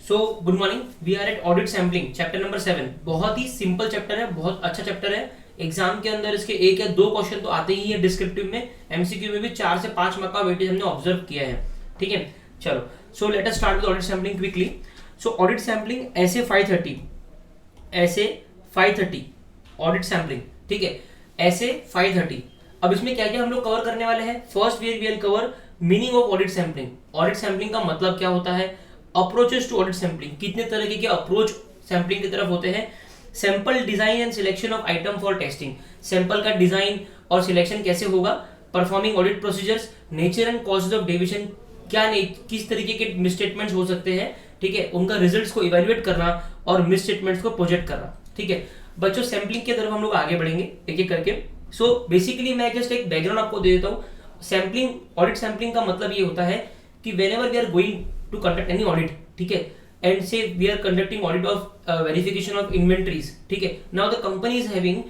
So good morning, we are at audit sampling chapter number 7। बहुत ही simple chapter है, बहुत अच्छा चैप्टर है। एग्जाम के अंदर इसके एक या दो क्वेश्चन तो आते ही है डिस्क्रिप्टिव में, एमसीक्यू में भी 4 से 5 मार्क का वेटेज हमने ऑब्जर्व किया है। ठीक है, चलो so let us start with audit sampling quickly. So audit sampling ऐसे 530 ऑडिट सैम्पलिंग, ठीक है, ऐसे 530। अब इसमें क्या क्या हम लोग कवर करने वाले हैं। First we will cover meaning of audit sampling. Audit sampling का मतलब क्या होता है, अप्रोचेस टू ऑडिट सैम्पलिंग, कितने तरीके के अप्रोच सैम्पलिंग की तरफ होते हैं। Sample design and selection of item for testing, sample का डिजाइन और सिलेक्शन कैसे होगा। Performing audit procedures, nature and causes of deviation, क्या किस तरीके के मिसस्टेटमेंट्स हो सकते हैं, ठीक है, उनका रिजल्ट्स को इवेल्युएट करना और मिसस्टेटमेंट्स को प्रोजेक्ट करना। ठीक है बच्चों, सैम्पलिंग की तरफ हम लोग आगे बढ़ेंगे एक एक करके। सो बेसिकली मैं जस्ट एक बैकग्राउंड आपको दे देता हूँ। सैम्पलिंग, ऑडिट सैम्पलिंग का मतलब ये होता है कि whenever we are going to conduct any audit, ठीक है, and say we are conducting audit of verification of inventories, ठीक है। Now the company is having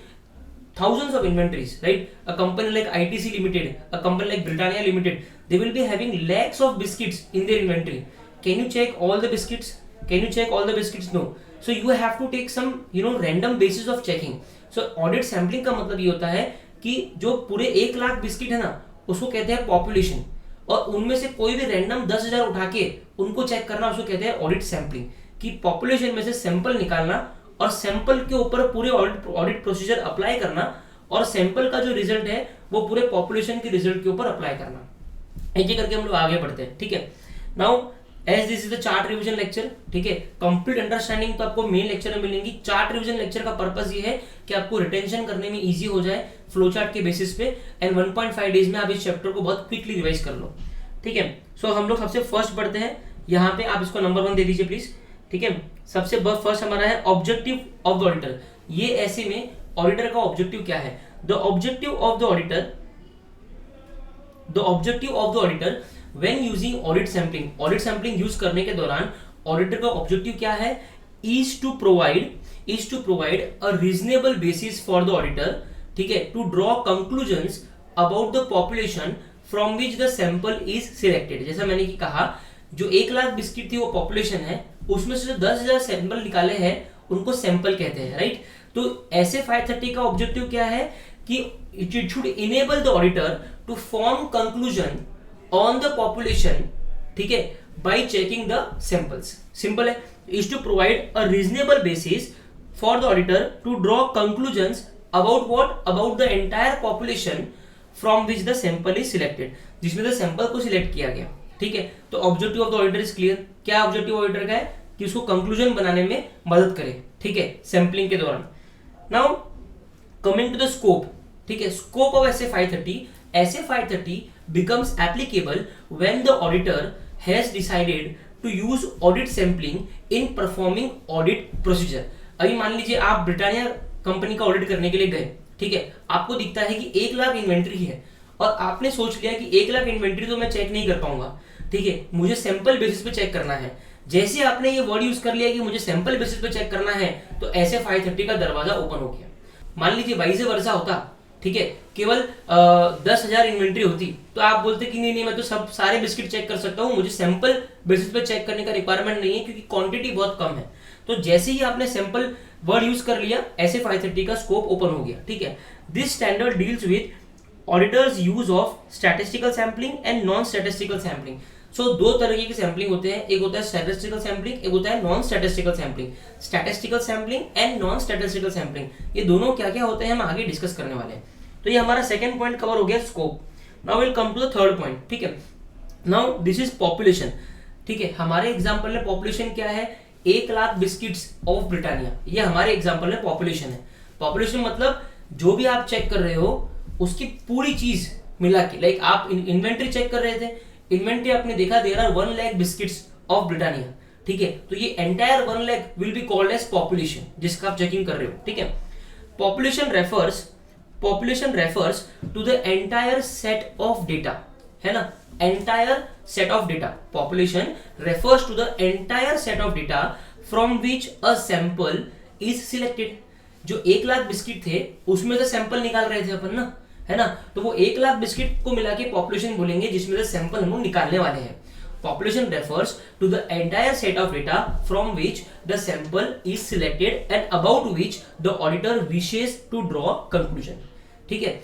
thousands of inventories, right? A company like ITC Limited, a company like Britannia Limited, they will be having lakhs of biscuits in their inventory. Can you check all the biscuits? Can you check all the biscuits? No. So you have to take some, random basis of checking. So audit sampling का मतलब ये होता है कि जो पूरे 1 lakh biscuit है ना, उसको कहते हैं पॉपुलेशन, और उनमें से कोई भी रैंडम 10,000 उठा के उनको चेक करना, उसको कहते हैं ऑडिट सैम्पलिंग। कि पॉपुलेशन में से सैंपल निकालना और सैंपल के ऊपर पूरे ऑडिट प्रोसीजर अप्लाई करना, और सैंपल का जो रिजल्ट है वो पूरे पॉपुलेशन के रिजल्ट के ऊपर अप्लाई करना। एक करके हम लोग आगे बढ़ते हैं। ठीक है, now as this is the chart revision lecture, ठीक है, कंप्लीट अंडरस्टैंडिंग तो आपको मेन लेक्चर में मिलेंगी। चार्ट रिवीजन लेक्चर का पर्पस ये है कि आपको रिटेंशन करने में इजी हो जाए फ्लो चार्ट के बेसिस पे, एंड 1.5 डेज में आप इस चैप्टर को बहुत क्विकली रिवाइज कर लो। ठीक है, सो हम लोग सबसे फर्स्ट बढ़ते हैं। यहाँ पे आप इसको नंबर 1 दे दीजिए प्लीज। ठीक है, सबसे फर्स्ट हमारा है ऑब्जेक्टिव ऑफ द ऑडिटर। ये ऐसे में ऑडिटर का ऑब्जेक्टिव क्या है। The objective of the auditor when using audit sampling, audit sampling use करने के दौरान ऑडिटर का ऑब्जेक्टिव क्या है, is to provide a reasonable basis for the auditor, ठीक है, to draw conclusions about the population from which the sample is selected. जैसा मैंने कहा, जो 1 लाख बिस्किट थी वो पॉपुलेशन है, उसमें से जो 10,000 सैंपल निकाले हैं उनको सैंपल कहते हैं, राइट। तो ऐसे 530 का ऑब्जेक्टिव क्या है कि it should enable the auditor to form conclusion on the population, ठीक है, by checking the samples. Simple है, is to provide a reasonable basis for the auditor to draw conclusions about what, about the entire population from which the sample is selected, जिसमें the sample को select किया गया। ठीक है, तो objective of the auditor is clear. क्या objective auditor का है कि उसको कंक्लूजन बनाने में मदद करे, ठीक है, सैंपलिंग के दौरान। Now coming to the scope, ठीक है, स्कोप ऑफ ऐसे 530 becomes applicable when the auditor has decided to use audit sampling in performing audit procedure। अभी मान लीजिए आप ब्रिटानिया कंपनी का ऑडिट करने के लिए गए, ठीक है, आपको दिखता है कि 1 लाख इन्वेंट्री है, और आपने सोच लिया कि 1 लाख इन्वेंट्री तो मैं चेक नहीं कर पाऊंगा, ठीक है, मुझे सैंपल बेसिस पे चेक करना है। जैसे आपने ये वर्ड यूज कर लिया कि मुझे सैंपल बेसिस पे चेक करना है, तो ऐसे 530 का दरवाजा ओपन हो गया। मान लीजिए वाइस वर्सा होता, ठीक है, केवल 10,000 इन्वेंट्री होती, तो आप बोलते कि नहीं मैं तो सब सारे बिस्किट चेक कर सकता हूँ, मुझे सैंपल बेसिस पे चेक करने का रिक्वायरमेंट नहीं है क्योंकि क्वांटिटी बहुत कम है। तो जैसे ही आपने सैंपल वर्ड यूज कर लिया, ऐसे 530 का स्कोप ओपन हो गया। ठीक है, this standard deals with auditors use of statistical sampling and non statistical sampling. So 2 तरीके की सैम्पलिंग होते हैं, एक होता है स्टैटिस्टिकल सैम्पलिंग, एक होता है non statistical sampling. Statistical sampling and non statistical sampling, ये दोनों क्या क्या होते हैं हम आगे डिस्कस करने वाले हैं। तो ये हमारा सेकंड पॉइंट कवर हो गया, scope. Now will come to the third point. ठीक है, नाउ दिस इज पॉपुलेशन। ठीक है, हमारे एग्जांपल में पॉपुलेशन क्या है, 1 लाख बिस्किट्स ऑफ ब्रिटानिया, ये हमारे एग्जांपल में पॉपुलेशन है। पॉपुलेशन मतलब जो भी आप चेक कर रहे हो उसकी पूरी चीज मिला के, लाइक आप इन्वेंट्री चेक कर रहे थे, इन्वेंट्री आपने देखा there are 1 lakh biscuits of Britannia, ठीक है, तो ये entire 1 lakh will be called as population, जिसका आप चेकिंग कर रहे हो। ठीक है, population refers to the entire set of data, है ना, entire set of data. Population refers to the entire set of data from which a sample is selected. जो 1 लाख बिस्किट थे उसमें से सैंपल निकाल रहे थे अपन ना, है ना, तो वो 1 लाख बिस्किट को मिला के पॉपुलेशन बोलेंगे जिसमें से सैंपल हम लोग निकालने वाले हैं। Population refers to the entire set of data from which the sample is selected and about which the auditor wishes to draw conclusion. ठीक है,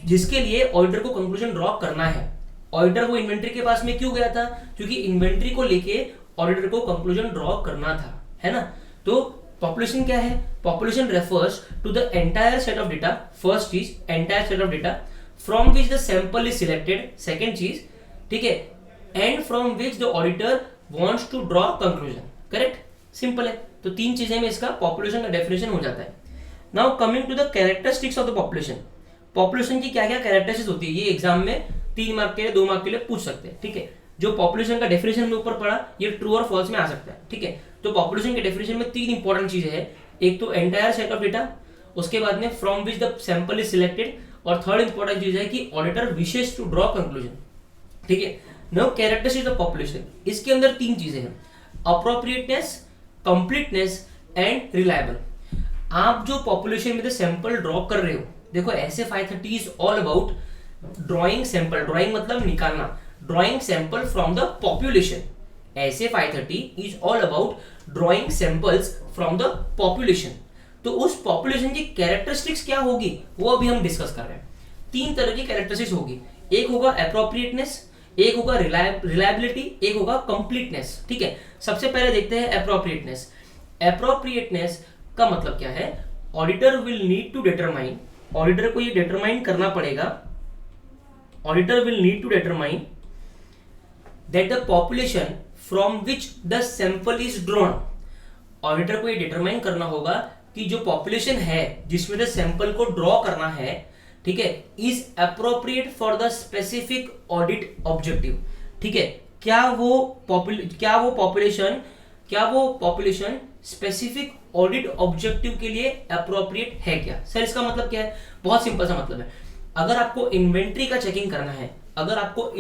जिसके लिए ऑडिटर को कंक्लूजन ड्रॉ करना है. ऑडिटर वो इन्वेंट्री के पास में क्यों गया था? क्योंकि इन्वेंट्री को लेके ऑडिटर को कंक्लूजन ड्रॉ करना था, है ना. तो पॉपुलेशन क्या है? Population refers to the entire set of data. First चीज entire set of data from which the sample is selected. Second चीज, ठीक है, and from which the auditor wants to draw conclusion. Correct, simple है. तो तीन चीजें में इसका पॉपुलेशन का डेफिनेशन हो जाता है. Now coming to the characteristics of the population. Population की क्या क्या कैरेक्टरिस्टिक्स होती है, ये एग्जाम में 3 मार्क के लिए 2 मार्क के लिए पूछ सकते हैं. ठीक है, जो पॉपुलेशन का डेफिनेशन में ऊपर पड़ा ये ट्रू और फॉल्स में आ सकता है. ठीक है, तो पॉपुलेशन के डेफिनेशन में 3 इंपॉर्टेंट चीजें हैं. एक तो एंटायर सेट ऑफ डेटा, उसके बाद में from which the sample is selected, और थर्ड इंपॉर्टेंट चीज है कि auditor wishes to draw conclusion. ठीक है, नाउ कैरेक्टरिस्टिक्स ऑफ पॉपुलेशन, इसके अंदर 3 चीजें हैं, अप्रोप्रिएटनेस, कंप्लीटनेस एंड रिलायबल. आप जो पॉपुलेशन में से सैंपल ड्रॉ कर रहे हो, देखो ऐसे 530 is all about drawing sample. Drawing मतलब निकालना, drawing sample from the population. ऐसे 530 is all about drawing samples from the population. तो उस पॉपुलेशन की कैरेक्टरिस्टिक्स क्या होगी वो अभी हम डिस्कस कर रहे हैं. 3 तरह की कैरेक्टरिस्टिक्स होगी. एक होगा अप्रोप्रिएटनेस, एक होगा रिलायबिलिटी, एक होगा कंप्लीटनेस. ठीक है, सबसे पहले देखते हैं अप्रोप्रिएटनेस. अप्रोप्रिएटनेस का मतलब क्या है? Auditor will need to determine, auditor को ये डिटरमाइन करना पड़ेगा, auditor will need to determine that the population from which the sample is drawn. Auditor को ये डिटरमाइन करना होगा कि जो पॉपुलेशन है जिसमें द सैंपल को ड्रॉ करना है, ठीक है, is appropriate for the specific audit objective. ठीक है, क्या वो पॉपुलेशन स्पेसिफिक ऑडिट ऑब्जेक्टिव के लिए अप्रोप्रिएट है क्या? सर इसका मतलब क्या है? बहुत सिंपल सा मतलब है. अगर आपको इन्वेंट्री का चेकिंग करना है, आपको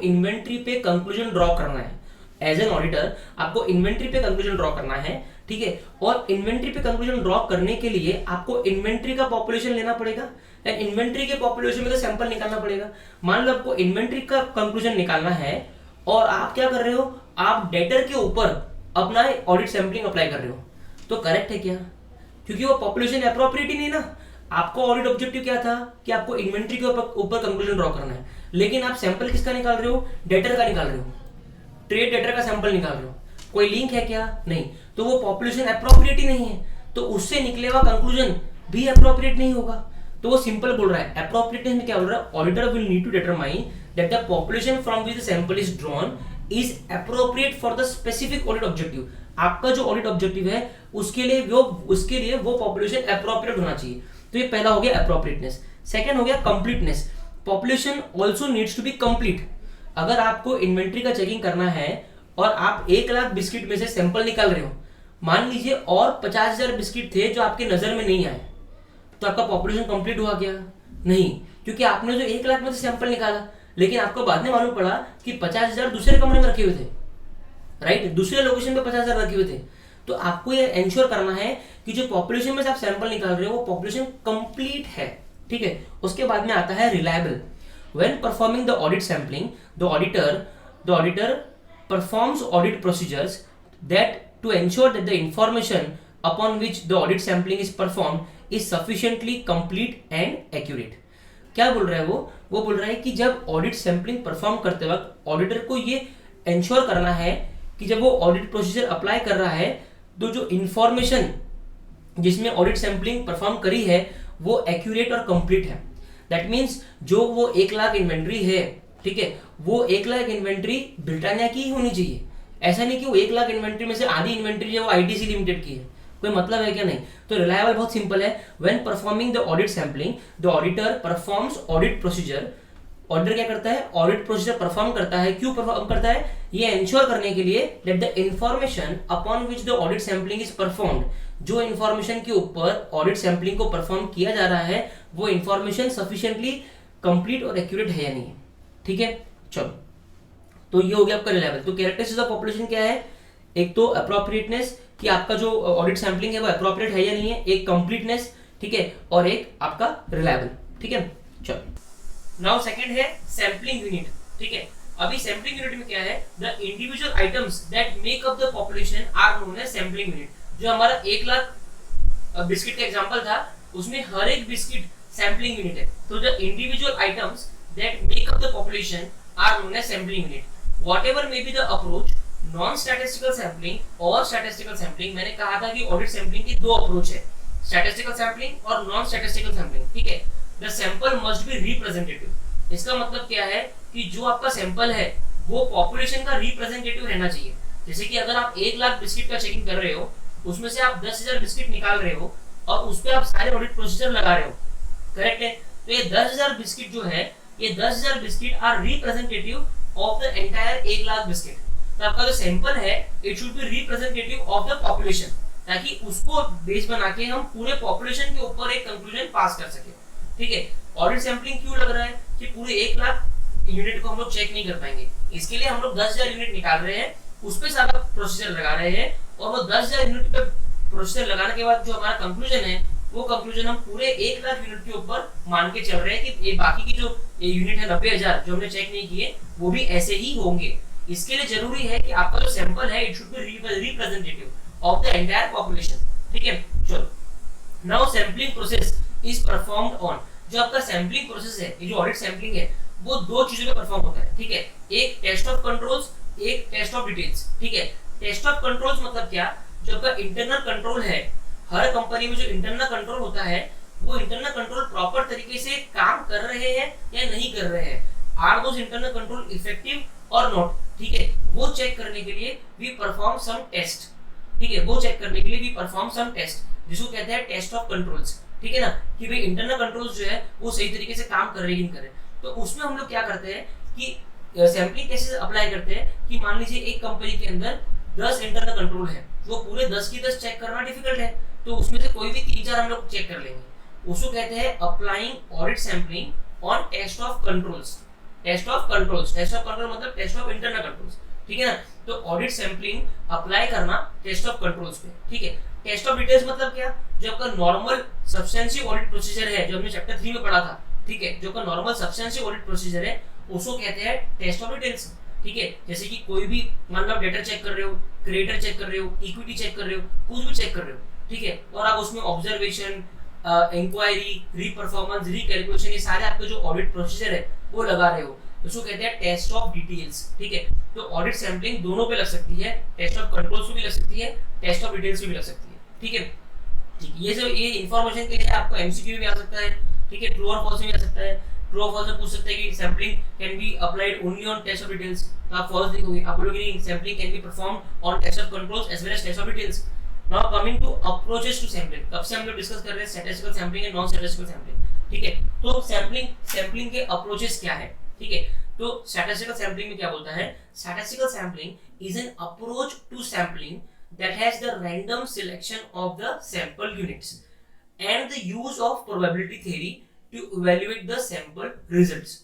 इन्वेंट्री पे कंक्लूजन ड्रॉ करना है, एज एन ऑडिटर आपको इन्वेंट्री पे कंक्लूजन ड्रॉ करना है. ठीक है, और इन्वेंट्री पे कंक्लूजन ड्रॉ करने के लिए आपको इन्वेंट्री का पॉपुलेशन लेना पड़ेगा एंड इन्वेंट्री के पॉपुलेशन में तो सैंपल निकालना पड़ेगा. मान लो आपको इन्वेंट्री का कंक्लूजन निकालना है और आप क्या कर रहे हो, आप डेटर के ऊपर अपना ऑडिट सैंपलिंग अप्लाई कर रहे हो, तो करेक्ट है क्या? क्योंकि वो पॉपुलेशन एप्रोप्रिएट ही नहीं ना. आपको ऑडिट ऑब्जेक्टिव क्या था कि आपको इन्वेंट्री के ऊपर कंक्लूजन ड्रॉ करना है, लेकिन आप सैंपल किसका निकाल रहे हो? डेटर का निकाल रहे हो, ट्रेड डेटर का सैंपल निकाल रहे हो. कोई लिंक है क्या? नहीं. तो वो पॉपुलेशन एप्रोप्रिएट ही नहीं है, तो उससे निकले हुआ कंक्लूजन भी एप्रोप्रिएट नहीं होगा. तो वो सिंपल बोल रहा है. एप्रोप्रिएटनेस में क्या बोल रहा है? Auditor will need to determine that the population from which the sample is drawn is appropriate for the specific audit objective. आपका जो ऑडिट ऑब्जेक्टिव है उसके लिए वो पॉपुलेशन एप्रोप्रिएट होना चाहिए. तो ये पहला हो गया एप्रोप्रिएटनेस. सेकंड हो गया completeness. Population also needs to be complete. अगर आपको इन्वेंट्री का चेकिंग करना है और आप 1 लाख बिस्किट में से सैंपल निकाल रहे हो, मान लीजिए और 50,000 बिस्किट थे जो आपके नजर में नहीं आए, तो आपका पॉपुलेशन कंप्लीट हुआ क्या? नहीं, क्योंकि आपने जो 1 लाख में से सैंपल निकाला, लेकिन आपको बाद में मालूम पड़ा कि 50,000 दूसरे कमरे में रखे हुए थे, राइट, दूसरे लोकेशन पे 50,000 रखे हुए थे. तो आपको ये एंश्योर करना है कि जो पॉपुलेशन में से आप सैंपल निकाल रहे हो वो पॉपुलेशन कंप्लीट है. ठीक है, उसके बाद में आता है reliable. When performing the audit sampling, the auditor performs audit procedures that to ensure that the information upon which the audit sampling is performed is sufficiently complete and accurate. क्या बोल रहा है वो बोल रहा है कि जब ऑडिट सैंपलिंग परफॉर्म करते वक्त ऑडिटर को ये एंश्योर करना है कि जब वो ऑडिट प्रोसीजर अप्लाई कर रहा है तो जो इंफॉर्मेशन जिसमें ऑडिट सैंपलिंग परफॉर्म करी है वो एक्यूरेट और कंप्लीट है. दैट मीन्स जो वो 1 लाख इन्वेंट्री है, ठीक है, वो 1 लाख इन्वेंट्री ब्रिटानिया की ही होनी चाहिए. ऐसा नहीं कि वो 1 लाख इन्वेंट्री में से आधी इन्वेंट्री जो वो आईटीसी लिमिटेड की है. कोई मतलब है क्या? नहीं. तो रिलायबल बहुत सिंपल है. When performing the audit sampling, the auditor performs audit procedure. Auditor क्या करता है? ऑडिट प्रोसीजर परफॉर्म करता है. क्यों परफॉर्म करता है? ये एंश्योर करने के लिए that the information upon which the audit sampling is performed, जो इंफॉर्मेशन के ऊपर ऑडिट सैंपलिंग को परफॉर्म किया जा रहा है वो इंफॉर्मेशन सफिशिएंटली कंप्लीट और एक्यूरेट है या नहीं है. ठीक है, चलो, तो ये हो गया आपका रिलायबल. तो कैरेक्टरिस्टिक्स ऑफ पॉपुलेशन क्या है? एक तो अप्रोप्रिएटनेस कि आपका जो ऑडिट सैंपलिंग है वो अप्रोप्रिएट है या नहीं है, एक कंप्लीटनेस, ठीक है, और एक आपका रिलायबल. ठीक है, चलो. नाउ सेकंड है सैंपलिंग यूनिट. ठीक है, अभी सैम्पलिंग यूनिट में क्या है, the individual items that make up the population are known as sampling unit. जो हमारा 1 लाख बिस्किट का एग्जांपल था, उसमें हर एक बिस्किट सैम्पलिंग यूनिट है। तो the individual items that make up the population are known as sampling unit. Whatever may be the approach, non statistical sampling और statistical sampling, मैंने कहा था कि ऑडिट सैम्पलिंग की दो अप्रोच है, स्टैटिस्टिकल सैम्पलिंग और नॉन स्टैटिस्टिकल सैम्पलिंग, ठीक है। The sample must be representative. इसका मतलब क्या है कि जो आपका सैंपल है वो पॉपुलेशन का रिप्रेजेंटेटिव रहना चाहिए। जैसे कि अगर आप 1 लाख बिस्किट का चेकिंग कर रहे हो, उसमें से आप 10,000 बिस्किट निकाल रहे हो और उस पर आप सारे ऑडिट प्रोसीजर लगा रहे हो, करेक्ट है। तो ये 10,000 बिस्किट जो है, ये 10,000 biscuit are representative of the entire 1 lakh biscuit. तो आपका जो सैंपल है it should be representative of the population, ताकि उसको बेस बना के हम पूरे पॉपुलेशन के ऊपर एक कंक्लूजन पास कर सके, ठीक है। ऑडिट सैंपलिंग क्यों लग रहा है कि पूरे 1 लाख यूनिट को हम लोग चेक नहीं कर पाएंगे, इसके लिए हम लोग 10,000 यूनिट निकाल रहे हैं, उस पे सारा प्रोसीजर लगा रहे हैं, और वो 10,000 यूनिट पे प्रोसीजर लगाने के बाद जो हमारा कंक्लूजन है, वो कंक्लूजन हम पूरे 1 लाख यूनिट के ऊपर मान के चल रहे हैं कि ये बाकी की जो यूनिट है 90,000 जो हमने चेक नहीं किए, वो भी ऐसे ही होंगे। इसके लिए जरूरी है कि आपका जो सैंपल है it should be representative of the entire population, ठीक है। चलो, now sampling process is performed on, जो आपका सैंपलिंग प्रोसेस है, ये जो ऑडिट सैंपलिंग है, वो दो चीजों पे परफॉर्म होता है, ठीक है। एक टेस्ट ऑफ कंट्रोल्स, एक टेस्ट ऑफ डिटेल्स, ठीक है। टेस्ट ऑफ कंट्रोल्स मतलब क्या, जो आपका इंटरनल कंट्रोल है, हर कंपनी में जो इंटरनल कंट्रोल होता है, वो इंटरनल कंट्रोल प्रॉपर तरीके से काम कर रहे हैं या नहीं कर रहे हैं, are those internal control effective और नॉट, ठीक है। वो चेक करने के लिए वी परफॉर्म सम टेस्ट, ठीक है। वो चेक करने के लिए वी परफॉर्म सम टेस्ट, जिसको कहते हैं टेस्ट ऑफ कंट्रोल्स, ठीक है ना, कि भाई इंटरनल कंट्रोल्स जो है वो सही तरीके से काम कर रहे हैं कि नहीं कर रहे। तो उसमें हम लोग क्या करते हैं कि सैंपलिंग कैसे अप्लाई करते हैं कि मान लीजिए एक कंपनी के अंदर 10 इंटरनल कंट्रोल है, वो पूरे 10 की 10 चेक करना डिफिकल्ट है, तो उसमें से कोई भी 3-4 हम लोग चेक कर लेंगे। उसको कहते हैं applying audit sampling on test of controls. Test of controls, test of control मतलब टेस्ट ऑफ इंटरनल कंट्रोल्स, ठीक है ना। तो ऑडिट सैंपलिंग अप्लाई करना टेस्ट ऑफ कंट्रोल्स पे, ठीक है। टेस्ट ऑफ डिटेल्स मतलब क्या, जो आपका नॉर्मल सब्सटेंशियल ऑडिट प्रोसीजर है, जो हमने चैप्टर 3 में पढ़ा था, ठीक है, जो आपका नॉर्मल सब्सटेंशियल ऑडिट प्रोसीजर है, उसको कहते हैं टेस्ट ऑफ डिटेल्स, ठीक है। जैसे कि कोई भी मान लो आप डेटा चेक कर रहे हो, क्रेडिटर चेक कर रहे हो, इक्विटी चेक कर रहे हो, कुछ भी चेक कर रहे हो, ठीक है, और आप उसमें ऑब्जर्वेशन, इंक्वायरी, रीपरफॉर्मेंस, रीकैलकुलेशन, ये सारे आपके जो ऑडिट प्रोसीजर है वो लगा रहे हो, उसको कहते हैं टेस्ट ऑफ डिटेल्स, ठीक है। तो ऑडिट सैंपलिंग दोनों पे लग सकती है, टेस्ट ऑफ कंट्रोल्स पे भी लग सकती है, टेस्ट ऑफ डिटेल्स पे भी लग सकती है, ठीक है। ठीक, ये सब ये इंफॉर्मेशन के लिए आपको एमसीक्यू भी आ सकता है, ठीक है, ट्रू और फॉल्स में आ सकता है। ट्रू और फॉल्स में पूछ सकते हैं कि sampling can be applied only on test of details, तो आप फॉल्स लिखोगे, आप बोलोगे नहीं sampling can be performed on test of controls as well as test of details. Now coming to approaches to sampling, कब से हम लोग डिस्कस कर रहे हैं statistical sampling and non statistical sampling, ठीक है। तो सैंपलिंग के अप्रोचेस क्या है, ठीक है। तो स्टैटिस्टिकल सैंपलिंग में क्या बोलता है, statistical sampling is an approach to sampling that has the random selection of the sample units and the use of probability theory to evaluate the sample results,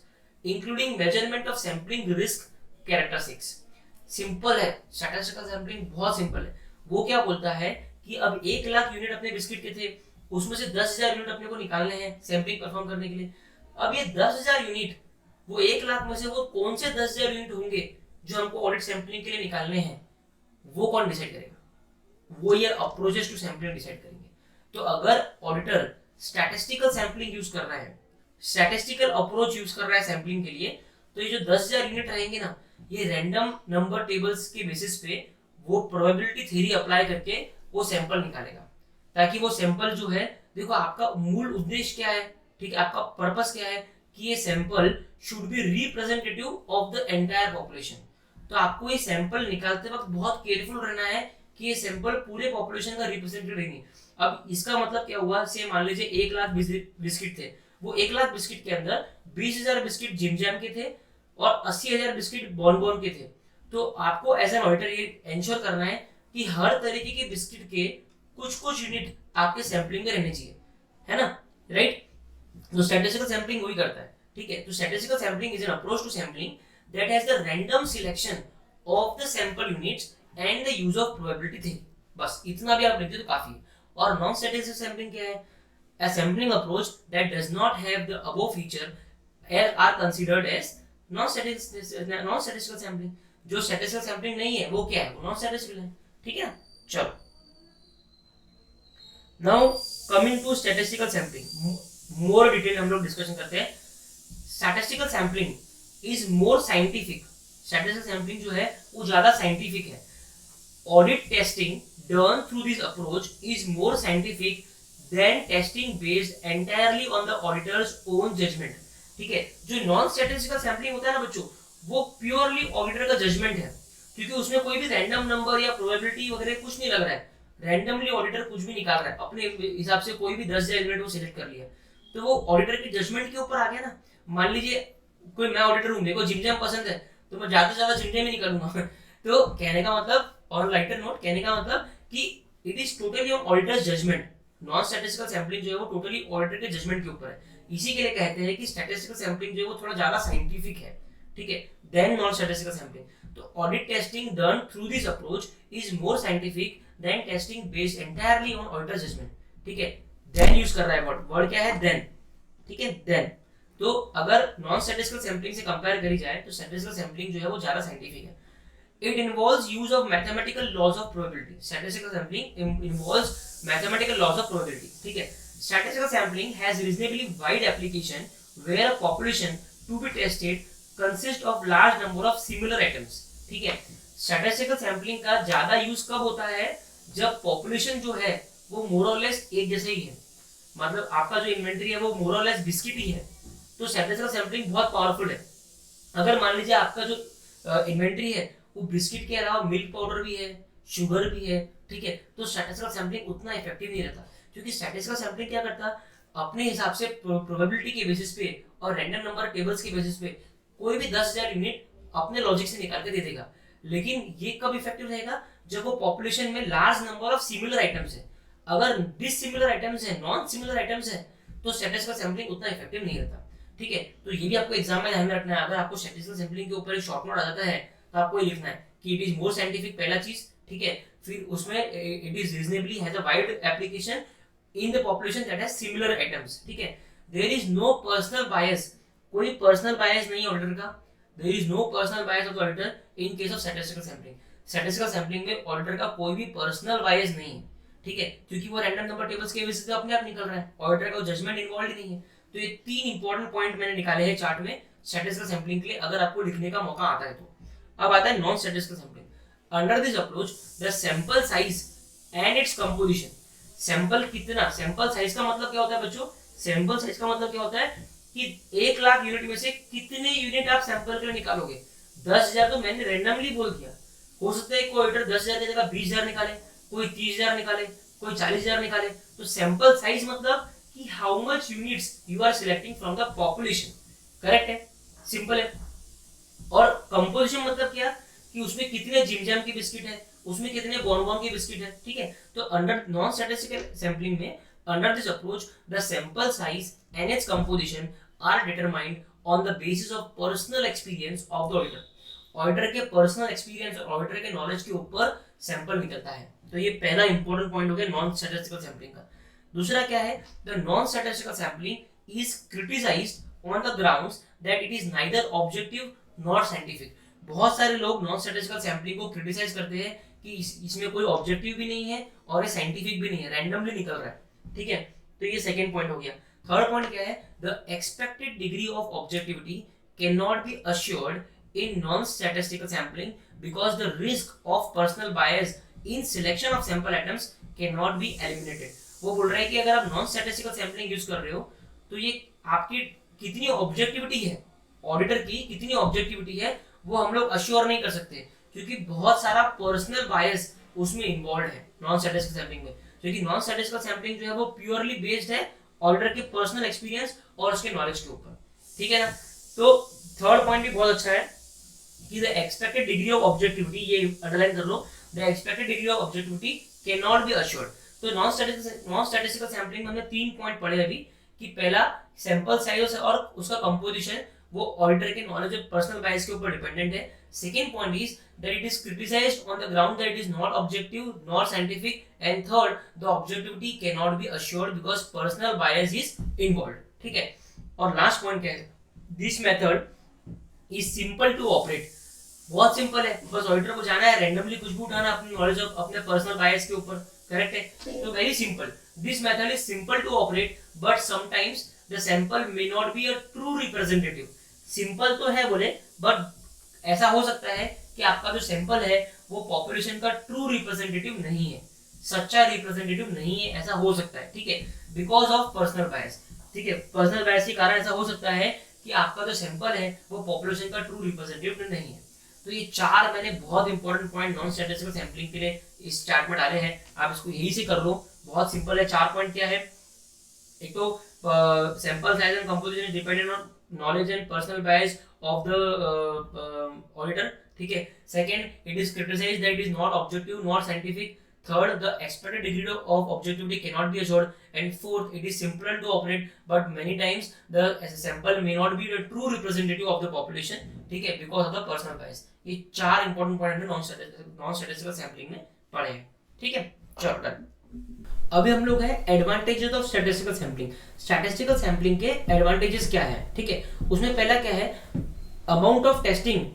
including measurement of sampling risk characteristics. Simple है, statistical sampling बहुत simple है। वो क्या बोलता है कि अब 1 lakh unit अपने बिस्किट के थे, उसमें से 10,000 यूनिट अपने को निकालने हैं सैंपलिंग परफॉर्म करने के लिए। अब ये 10,000 यूनिट, वो 1 लाख में से वो कौन से 10,000 यूनिट होंगे जो हमको ऑडिट सैंपलिंग के लिए निकालने हैं, वो कौन डिसाइड करेगा, वो ये अप्रोचेस टू सैंपलिंग डिसाइड करेंगे। तो अगर ऑडिटर स्टैटिस्टिकल सैंपलिंग यूज कर रहा है, स्टैटिस्टिकल अप्रोच यूज कर रहा है सैंपलिंग के लिए, तो ये जो 10,000 यूनिट रहेंगे ना, ये रैंडम नंबर टेबल्स के बेसिस पे वो प्रोबेबिलिटी थ्योरी अप्लाई करके वो सैंपल निकालेगा, ताकि वो सैंपल जो है, देखो आपका मूल उद्देश्य क्या है, ठीक है, आपका पर्पस क्या है कि ये sample should be representative of the entire population. तो आपको ये सैंपल निकालते वक्त बहुत केयरफुल रहना है कि ये सैंपल पूरे पॉपुलेशन का रिप्रेजेंटेटिव नहीं। अब इसका मतलब क्या हुआ, से मान लीजिए 1 लाख बिस्किट थे, वो 1 लाख बिस्किट के अंदर 20,000 बिस्किट जिम जैम के थे और 80,000 बिस्किट बॉन के थे। तो आपको एज एन ऑडिटर ये एंश्योर करना है कि हर तरीके के बिस्किट के कुछ यूनिट आपके सैंपलिंग में रहने चाहिए, है ना, राइट। तो स्टैटिस्टिकल सैंपलिंग वही करता है, ठीक है। तो statistical sampling is an approach to sampling that has the random selection of the sample units and the use of probability theory. बस इतना भी आप लिख दे तो काफी है। और नॉन स्टैटिस्टिकल सैंपलिंग क्या है, a sampling approach that does not have the above feature are considered as non statistical sampling. जो स्टैटिस्टिकल सैम्पलिंग नहीं है वो क्या है, वो नॉन स्टैटिस्टिकल है, ठीक है। चलो now coming to statistical sampling, more detail हम लोग डिस्कशन करते हैं। Statistical sampling is more scientific, statistical sampling जो है वो ज्यादा साइंटिफिक है। Audit testing done through this approach is more scientific than testing based entirely on the auditor's own judgment, ठीक है। जो नॉन स्टैटिस्टिकल सैम्पलिंग होता है ना बच्चों, वो प्योरली ऑडिटर का जजमेंट है, क्योंकि उसमें कोई भी रैंडम नंबर या प्रोबेबिलिटी वगैरह कुछ नहीं लग रहा है। रैंडमली ऑडिटर कुछ भी निकाल रहा है अपने हिसाब से, कोई भी 10 एलिमेंट वो सिलेक्ट कर लिया, तो वो ऑडिटर के जजमेंट के ऊपर आ गया ना। मान लीजिए कोई मैं ऑडिटर हूँ, मेरे को जिमजम पसंद है, तो मैं ज्यादा से ज्यादा जिमजम ही नहीं करूंगा। तो कहने का मतलब, और लाइटर नोट, कहने का मतलब कि it is totally on auditor's judgement. Non statistical sampling जो है वो टोटली ऑडिटर के जजमेंट के ऊपर है। इसी के लिए कहते हैं कि स्टैटिस्टिकल सैम्पलिंग जो है वो थोड़ा ज्यादा साइंटिफिक है, ठीक है, देन नॉन स्टैटिस्टिकल सैम्पलिंग। तो audit testing done through this approach is more scientific than testing based entirely on auditor judgement, ठीक है। देन यूज कर रहा है वर्ड क्या है, देन, ठीक है, देन। तो अगर नॉन स्टैटिस्टिकल सैम्पलिंग से कंपेयर करी जाए तो स्टैटिस्टिकल सैम्पलिंग जो है वो ज्यादा साइंटिफिक है। It involves use of mathematical laws of probability. Statistical sampling involves mathematical laws of probability. ठीक है. Statistical sampling has reasonably wide application where a population to be tested consists of large number of similar items. ठीक है. Statistical sampling का ज्यादा use कब होता है, जब population जो है वो more or less एक जैसे ही है, मतलब आपका जो इन्वेंटरी है वो more or less बिस्किट ही है, तो statistical sampling बहुत पावरफुल है। अगर मान लीजिए आपका जो इन्वेंटरी है वो बिस्किट के अलावा मिल्क पाउडर भी है, शुगर भी है, ठीक है, तो स्टैटिस्टिकल सैम्पलिंग उतना इफेक्टिव नहीं रहता, क्योंकि स्टैटिस्टिकल सैम्पलिंग क्या करता, अपने हिसाब से प्रोबेबिलिटी के बेसिस पे और रैंडम नंबर टेबल्स के बेसिस पे कोई भी 10,000 यूनिट अपने लॉजिक से निकाल के दे देगा। लेकिन ये कब इफेक्टिव रहेगा, जब वो पॉपुलेशन में large number of similar items है। अगर डिसिमिलर आइटम्स है, नॉन सिमिलर आइटम्स है, तो स्टैटिस्टिकल सैम्पलिंग उतना इफेक्टिव नहीं रहता, ठीक है। तो ये भी आपको एग्जाम में ध्यान में रखना है। अगर आपको स्टैटिस्टिकल सैम्पलिंग के ऊपर एक शॉर्ट नोट आ जाता है तो आपको ये लिखना है कि इट इज मोर साइंटिफिक, पहला चीज, ठीक है। फिर उसमें it is reasonably has a wide application in the population that has similar items, ठीक है। There is no personal bias, कोई पर्सनल बायस नहीं है ऑडिटर का। There is no personal bias of the auditor in case of statistical sampling. Statistical sampling में auditor का कोई भी पर्सनल बायस नहीं है, ठीक है, क्योंकि वो रैंडम नंबर टेबल्स के बेसिस पे अपने आप निकल रहा है, ऑडिटर का जजमेंट इन्वॉल्व ही नहीं है। तो ये 3 इंपॉर्टेंट पॉइंट मैंने निकाले हैं चार्ट में स्टैटिस्टिकल सैम्पलिंग के लिए, अगर आपको लिखने का मौका आता है तो। अब आता है non statistical sampling. Under this approach the sample size and its composition, sample कितना, सैंपल साइज का मतलब क्या होता है बच्चों, सैंपल साइज का मतलब क्या होता है कि 1 लाख यूनिट में से कितने यूनिट आप सैंपल के लिए निकालोगे। 10,000 तो मैंने रैंडमली बोल दिया, हो सकता है कोई ऑडिटर 10,000 की जगह 20,000 निकाले, कोई 30,000 निकाले, कोई 40,000 निकाले। तो सैंपल साइज मतलब कि how much units you are selecting from the population, correct है, सिंपल है। और कंपोजिशन मतलब क्या, कि उसमें कितने जिमजैम की बिस्किट है, उसमें कितने बॉनबॉन की बिस्किट है, ठीक है। तो अंडर नॉन स्टैटिस्टिकल सैम्पलिंग में, under this approach the sample size and its composition are determined on the basis of personal experience of the auditor. Auditor के पर्सनल एक्सपीरियंस और ऑडिटर के नॉलेज के ऊपर सैंपल निकलता है। तो ये पहला इंपॉर्टेंट पॉइंट हो गया नॉन स्टैटिस्टिकल सैम्पलिंग का। दूसरा क्या है, the non statistical sampling is criticised on the grounds that it is neither objective not scientific. बहुत सारे लोग नॉन स्टैटिस्टिकल सैम्पलिंग को क्रिटिसाइज करते हैं कि इसमें कोई ऑब्जेक्टिव भी नहीं है और ये साइंटिफिक भी नहीं है, रैंडमली निकल रहा है, ठीक है। तो ये सेकंड पॉइंट हो गया। थर्ड पॉइंट क्या है, the expected degree of objectivity can not be assured in non-statistical sampling because the risk of personal bias in selection of sample items cannot be eliminated। वो बोल रहा है कि अगर आप non-statistical sampling यूज कर रहे हो तो ये आपकी कितनी ऑब्जेक्टिविटी है, ऑडिटर की कितनी ऑब्जेक्टिविटी है, वो हम लोग अश्योर नहीं कर सकते, क्योंकि बहुत सारा पर्सनल बायस उसमें इन्वॉल्व है नॉन स्टैटिस्टिकल सैम्पलिंग में। क्योंकि नॉन स्टैटिस्टिकल सैम्पलिंग जो है वो प्योरली बेस्ड है ऑडिटर के पर्सनल एक्सपीरियंस और उसके नॉलेज के ऊपर, ठीक है ना। तो थर्ड पॉइंट भी बहुत अच्छा है कि the expected degree of objectivity, ये अंडरलाइन कर लो, the expected degree of objectivity can not be assured. तो नॉन स्टैटिस्टिकल सैम्पलिंग में हमने 3 पॉइंट पढ़े अभी, कि पहला सैंपल साइज और उसका कंपोजिशन वो ऑडिटर के नॉलेज और पर्सनल बायस के ऊपर डिपेंडेंट है। Second point is that it is criticised on the ground that it is not objective not scientific, and third the objectivity can not be assured because personal bias is involved, ठीक है। और last point क्या है, this method is simple to operate. बहुत simple है, बस auditor को जाना है, रैंडमली कुछ भी उठाना अपनी नॉलेज ऑफ अपने पर्सनल बायस के ऊपर, करेक्ट है। तो very simple, this method is simple to operate but sometimes the sample may not be a true representative. Simple तो है बोले, बट ऐसा हो सकता है कि आपका जो सैंपल है वो पॉपुलेशन का ट्रू रिप्रेजेंटेटिव नहीं है, सच्चा रिप्रेजेंटेटिव नहीं है, ऐसा हो सकता है, ठीक है, बिकॉज ऑफ पर्सनल बायस। ठीक है, पर्सनल बायस के कारण ऐसा हो सकता है कि आपका जो सैंपल है वो पॉपुलेशन का ट्रू रिप्रेजेंटेटिव नहीं है। तो ये चार मैंने बहुत important point non statistical sampling के लिए इस चार्ट में डाले हैं, आप इसको यही से कर लो, बहुत सिंपल है। चार पॉइंट क्या है, एक तो sample size and composition is dependent on knowledge and personal bias of the auditor, ठीक है। Second, it is criticised that it is not objective not scientific. Third, the expected degree of objectivity cannot be assured. And fourth, it is simpler to operate, but many times the sample may not be the true representative of the population, ठीक है, because of the personal bias। ये चार important point non statistical sampling में पढ़े हैं, ठीक है। चलो डन। अभी हम लोग है advantages of statistical sampling. Statistical sampling के एडवांटेजेस क्या है, ठीक है। उसमें पहला क्या है, amount of testing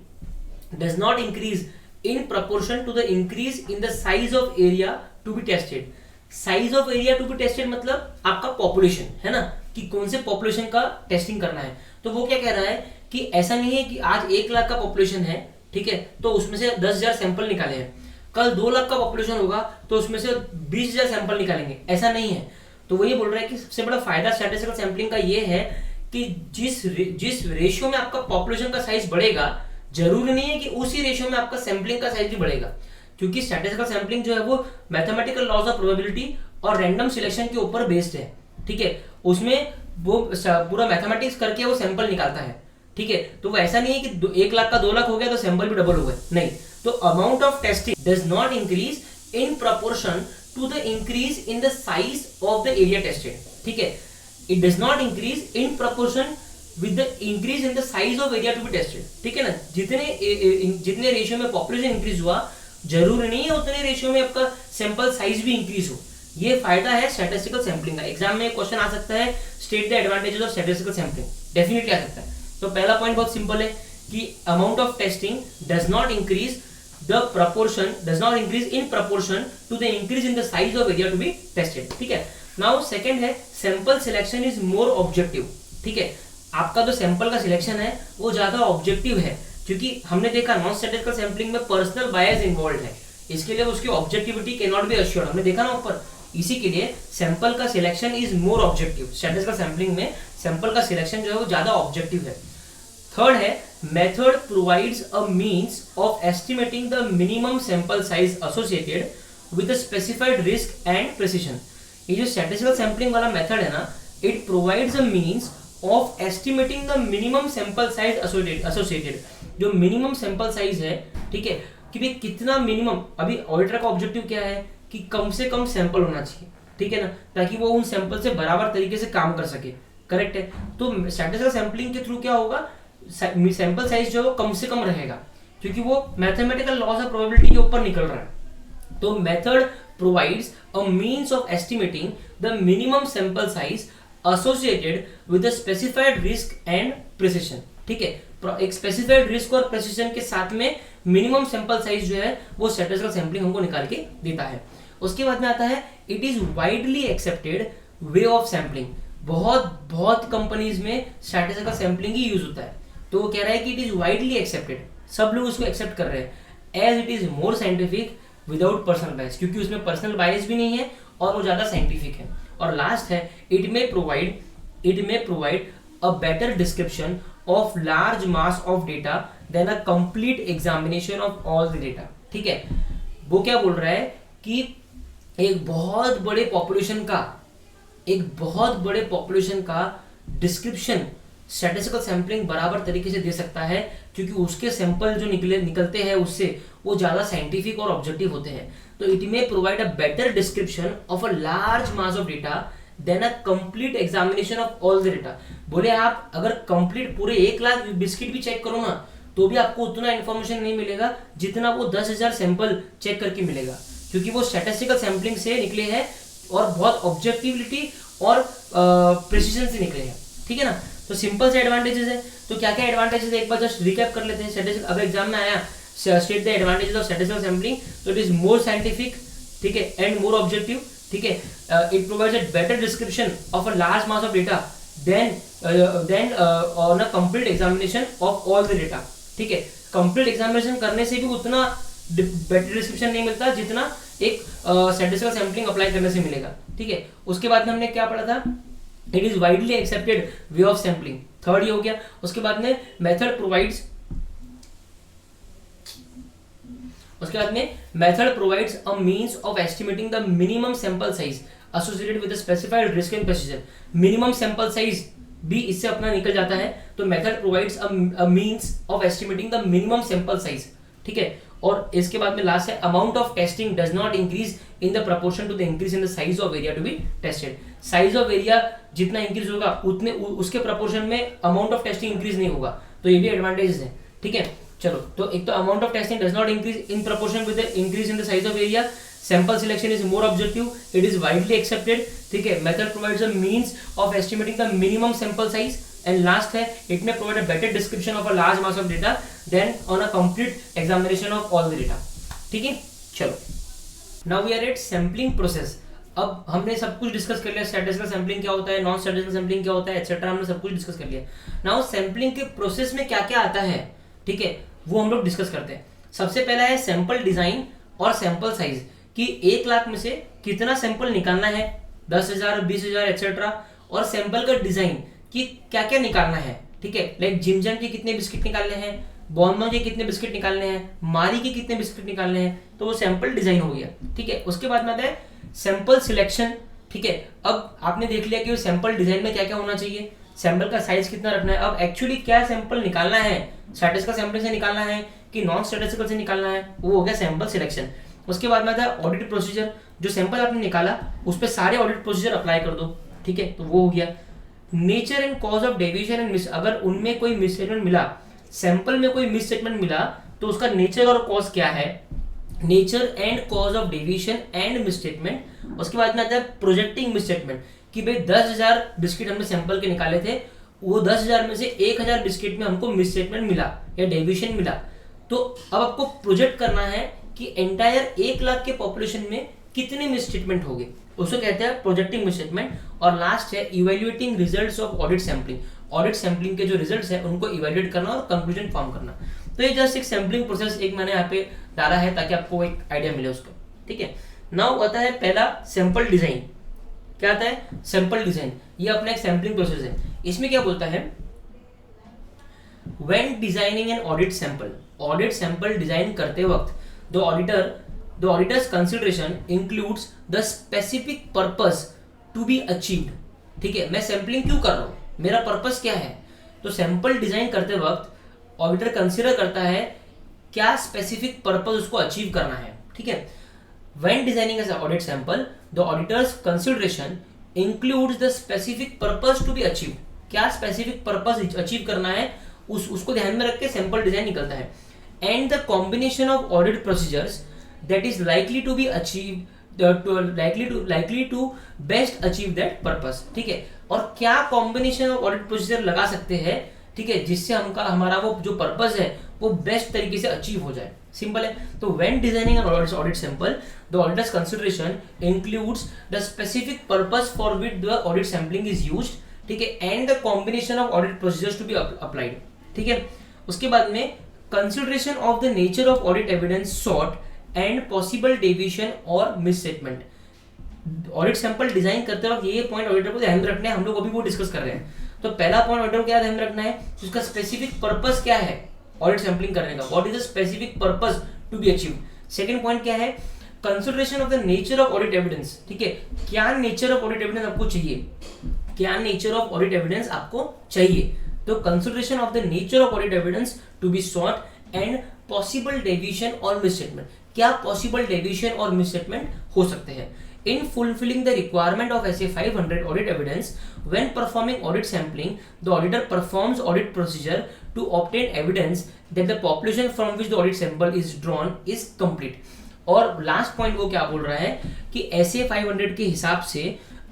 does not increase in proportion to the increase in the size of area to be tested। size of area to be tested मतलब आपका population है ना, कि कौन से population का टेस्टिंग करना है। तो वो क्या कह रहा है कि ऐसा नहीं है कि आज 1 लाख का population है, ठीक है, तो उसमें से 10,000 सैंपल निकाले हैं, कल 2 लाख का population होगा तो उसमें से 20,000 सैंपल निकालेंगे, ऐसा नहीं है। तो वो ये बोल रहा है कि सबसे बड़ा फायदा स्टैटिस्टिकल सैंपलिंग का ये है कि जिस रेशियो में आपका पॉपुलेशन का साइज बढ़ेगा, जरूरी नहीं है कि उसी रेशियो में आपका सैंपलिंग का साइज भी बढ़ेगा, क्योंकि स्टैटिस्टिकल सैंपलिंग जो है वो मैथमेटिकल लॉज ऑफ प्रोबेबिलिटी और रैंडम सिलेक्शन के ऊपर बेस्ड है, ठीक है। उसमें वो पूरा मैथमेटिक्स करके वो सैंपल निकालता है, ठीक है। तो वो ऐसा नहीं है कि 1 लाख का 2 लाख हो गया तो सैंपल भी डबल हो गए, नहीं। तो amount of testing does not increase in proportion to the increase in the size of the area tested, ठीक है। It does not increase in proportion with the increase in the size of area to be tested, ठीक है ना। जितने ratio में population increase हुआ, जरूरी नहीं है उतने रेशियो में आपका सैंपल साइज भी इंक्रीज हो। ये फायदा है स्टैटिस्टिकल सैंपलिंग का। एग्जाम में क्वेश्चन आ सकता है, state the advantages of statistical sampling, definitely आ सकता है। तो पहला पॉइंट बहुत सिंपल है कि amount of testing does not increase the proportion, does not increase in proportion to the increase in the size of area to be tested, ठीक है। नाउ सेकंड है, sample selection is more objective, ठीक है। आपका जो sample का selection है वो ज्यादा ऑब्जेक्टिव है, क्योंकि हमने देखा नॉन स्टैटिस्टिकल सैंपलिंग में पर्सनल बायस इन्वॉल्व है, इसके लिए उसकी objectivity can not be assured, हमने देखा ना ऊपर। इसी के लिए सैंपल का selection is more objective. Statistical sampling में सैंपल का सिलेक्शन जो है वो ज्यादा ऑब्जेक्टिव है। थर्ड है, method provides a means of estimating the minimum sample size associated with the specified risk and precision. ये जो स्टैटिस्टिकल सैंपलिंग वाला मेथड है ना, it provides a means of estimating the minimum sample size associated. जो minimum sample size है, ठीक है, कि भाई कितना मिनिमम, अभी ऑडिटर का ऑब्जेक्टिव क्या है कि कम से कम सैंपल होना चाहिए, ठीक है ना, ताकि वो उन सैंपल से बराबर तरीके से काम कर सके, करेक्ट है। तो स्टैटिस्टिकल सैंपलिंग के थ्रू क्या होगा, सैंपल साइज जो है वो कम से कम रहेगा, क्योंकि वो मैथमेटिकल लॉज ऑफ प्रोबेबिलिटी के ऊपर निकल रहा है। तो method provides a means of estimating the minimum sample size associated with a specified risk and precision, ठीक है। एक स्पेसिफाइड रिस्क और प्रेसिशन के साथ में मिनिमम सैंपल साइज जो है वो स्टैटिस्टिकल सैंपलिंग हमको निकाल के देता है। उसके बाद में आता है, it is widely accepted way of sampling. बहुत कंपनीज में स्टैटिस्टिकल सैंपलिंग ही यूज होता है, तो वो कह रहा है कि इट इज वाइडली एक्सेप्टेड, सब लोग उसको एक्सेप्ट कर रहे हैं, as it is more scientific without personal bias, क्योंकि उसमें पर्सनल बायस भी नहीं है और वो ज्यादा साइंटिफिक है। और लास्ट है, it may provide a better description of large mass of data than a complete examination of all the data, ठीक है। वो क्या बोल रहा है कि एक बहुत बड़े पॉपुलेशन का डिस्क्रिप्शन स्टैटिस्टिकल सैंपलिंग बराबर तरीके से दे सकता है, क्योंकि उसके सैंपल जो निकलते हैं उससे वो ज्यादा साइंटिफिक और ऑब्जेक्टिव होते हैं। तो it may provide a better description of a large mass of data than a complete examination of all the data. बोले आप अगर कंप्लीट पूरे 1 लाख बिस्किट भी चेक करो ना, तो भी आपको उतना इंफॉर्मेशन नहीं मिलेगा जितना वो 10,000 सैंपल चेक करके मिलेगा, क्योंकि वो स्टैटिस्टिकल सैंपलिंग से निकले हैं और बहुत ऑब्जेक्टिविटी और प्रिसिशन से निकले हैं, ठीक है ना। तो सिंपल से एडवांटेजेस है। तो क्या क्या एडवांटेजेस है एक बार जस्ट रिकैप कर लेते हैं। स्टैटिस्टिकल, अगर एग्जाम में आया state the advantages of statistical sampling, तो इट इज मोर साइंटिफिक, ठीक है, एंड मोर ऑब्जेक्टिव, ठीक है। It provides a better description of a large mass of data than on a complete examination of all the data, ठीक है। Complete examination करने से भी उतना बेटर डिस्क्रिप्शन नहीं मिलता जितना एक स्टैटिस्टिकल सैंपलिंग अप्लाई करने से मिलेगा, ठीक है। उसके बाद में हमने क्या पढ़ा था, it is widely accepted way of sampling, third ये हो गया। उसके बाद में method provides a means of estimating the minimum sample size associated with the specified risk and precision. Minimum sample size भी इससे अपना निकल जाता है। तो method provides a means of estimating the minimum sample size, ठीक है। और इसके बाद में लास्ट है amount of testing does not increase in the proportion to the increase in the size of area to be tested. Size of area जितना increase होगा उतने उसके प्रोपोर्शन में अमाउंट ऑफ टेस्टिंग इंक्रीज नहीं होगा। तो ये भी एडवांटेज है, ठीक है। चलो, तो एक तो amount of testing does not increase in proportion with the increase in the size of area, sample selection is more objective, it is widely accepted, ठीक है। Method provides a means of estimating the minimum sample size, and last है it may provide a better description of a large mass of data than on a complete examination of all the data, ठीक है। चलो, now we are at sampling process. अब हमने सब कुछ discuss कर लिया, स्टैटिस्टिकल सैंपलिंग क्या होता है, नॉन स्टैटिस्टिकल सैंपलिंग क्या होता है, एटसेट्रा, हमने सब कुछ डिस्कस कर लिया। नाउ सैंपलिंग के प्रोसेस में क्या क्या आता है, ठीक है, वो हम लोग डिस्कस करते हैं। सबसे पहला है सैंपल डिजाइन और सैंपल साइज, कि 1 लाख में से कितना सैंपल निकालना है, 10,000, 20,000 एटसेट्रा, और सैंपल का डिजाइन कि क्या क्या निकालना है, ठीक है। लाइक जिमजन के कितने बिस्किट निकालने हैं, बॉर्नो के कितने बिस्किट निकालने हैं, मारी के कितने बिस्किट निकालने हैं, तो वो सैंपल डिजाइन हो गया, ठीक है। उसके बाद में आता है सैंपल सिलेक्शन, ठीक है। अब आपने देख लिया कि सैंपल डिजाइन में क्या क्या होना चाहिए, सैंपल का साइज कितना रखना है। अब एक्चुअली क्या सैंपल निकालना है, स्टैटिस्टिकल सैंपलिंग से निकालना है कि नॉन स्टैटिस्टिकल से निकालना है, वो हो गया सैंपल सिलेक्शन। उसके बाद में आता है ऑडिट प्रोसीजर, जो सैंपल आपने निकाला उस पर सारे ऑडिट प्रोसीजर अप्लाई कर दो, ठीक है, तो वो हो गया। Nature and cause of deviation and miss, अगर उनमें कोई मिसस्टेटमेंट मिला, सैंपल में कोई मिसस्टेटमेंट मिला, तो उसका नेचर और कॉज क्या है, nature and cause of deviation and misstatement. उसके बाद में आता है प्रोजेक्टिंग मिसस्टेटमेंट, कि भाई 10,000 बिस्किट हमने सैंपल के निकाले थे, वो 10,000 में से 1,000 बिस्किट में हमको मिसस्टेटमेंट मिला या डेविएशन मिला, तो अब आपको प्रोजेक्ट करना है कि एंटायर 1 लाख के पॉपुलेशन में कितने मिसस्टेटमेंट हो गए, उसको कहते हैं प्रोजेक्टिंग मिसस्टेटमेंट। और लास्ट है evaluating results of audit sampling, audit sampling के जो रिजल्ट्स है उनको इवैल्यूएट करना और कंक्लूजन फॉर्म करना। तो ये जस्ट एक सैंपलिंग प्रोसेस एक मैंने यहाँ पे डाला है ताकि आपको एक आइडिया मिले उसका, ठीक है। नाउ आता है पहला सैंपल डिजाइन। क्या आता है, सैंपल डिजाइन, ये अपना एक सैंपलिंग प्रोसेस है। इसमें क्या बोलता है, when designing an audit sample, audit sample design करते वक्त the auditor's consideration includes the specific purpose to be achieved, ठीक है। मैं सैंपलिंग क्यों कर रहा हूं, मेरा पर्पस क्या है, तो सैंपल डिजाइन करते वक्त ऑडिटर कंसीडर करता है क्या स्पेसिफिक पर्पस उसको अचीव करना है, ठीक है। When designing an audit sample the auditor's consideration includes the specific purpose to be achieved, क्या स्पेसिफिक पर्पस अचीव करना है उसको ध्यान में रख के सैंपल डिजाइन निकलता है। And the combination of audit procedures that is likely to be achieve likely to best achieve that purpose, ठीक है। और क्या कॉम्बिनेशन ऑफ ऑडिट प्रोसीजर लगा सकते हैं, ठीक है, जिससे हमारा वो जो पर्पस है वो बेस्ट तरीके से अचीव हो जाए, सिंपल है। तो when designing an audit sample the auditor's consideration includes the specific purpose for which the audit sampling is used, ठीक है, and the combination of audit procedures to be applied, ठीक है। उसके बाद में consideration of the nature of audit evidence sought and possible deviation और misstatement. Audit sample design करते वक्त ये पॉइंट ऑडिटर को ध्यान में रखना है, हम लोग अभी वो डिस्कस कर रहे हैं। तो पहला पॉइंट ऑडिटर को क्या ध्यान में रखना है, उसका स्पेसिफिक पर्पस क्या है ऑडिट सैंपलिंग करने का, what is the specific purpose to be achieved. Second point क्या है, consideration of the nature of audit evidence, ठीक है, क्या नेचर ऑफ ऑडिट एविडेंस आपको चाहिए, क्या नेचर ऑफ ऑडिट एविडेंस आपको चाहिए। तो consideration of the nature of audit evidence to be sought and possible deviation और मिसस्टेटमेंट, क्या पॉसिबल डेविएशन और मिसस्टेटमेंट हो सकते हैं। In fulfilling the requirement of SA 500 audit evidence, when performing audit sampling, the auditor performs audit procedure to obtain evidence that the population from which the audit sample is drawn is complete. और last point वो क्या बोल रहा है कि SA 500 के हिसाब से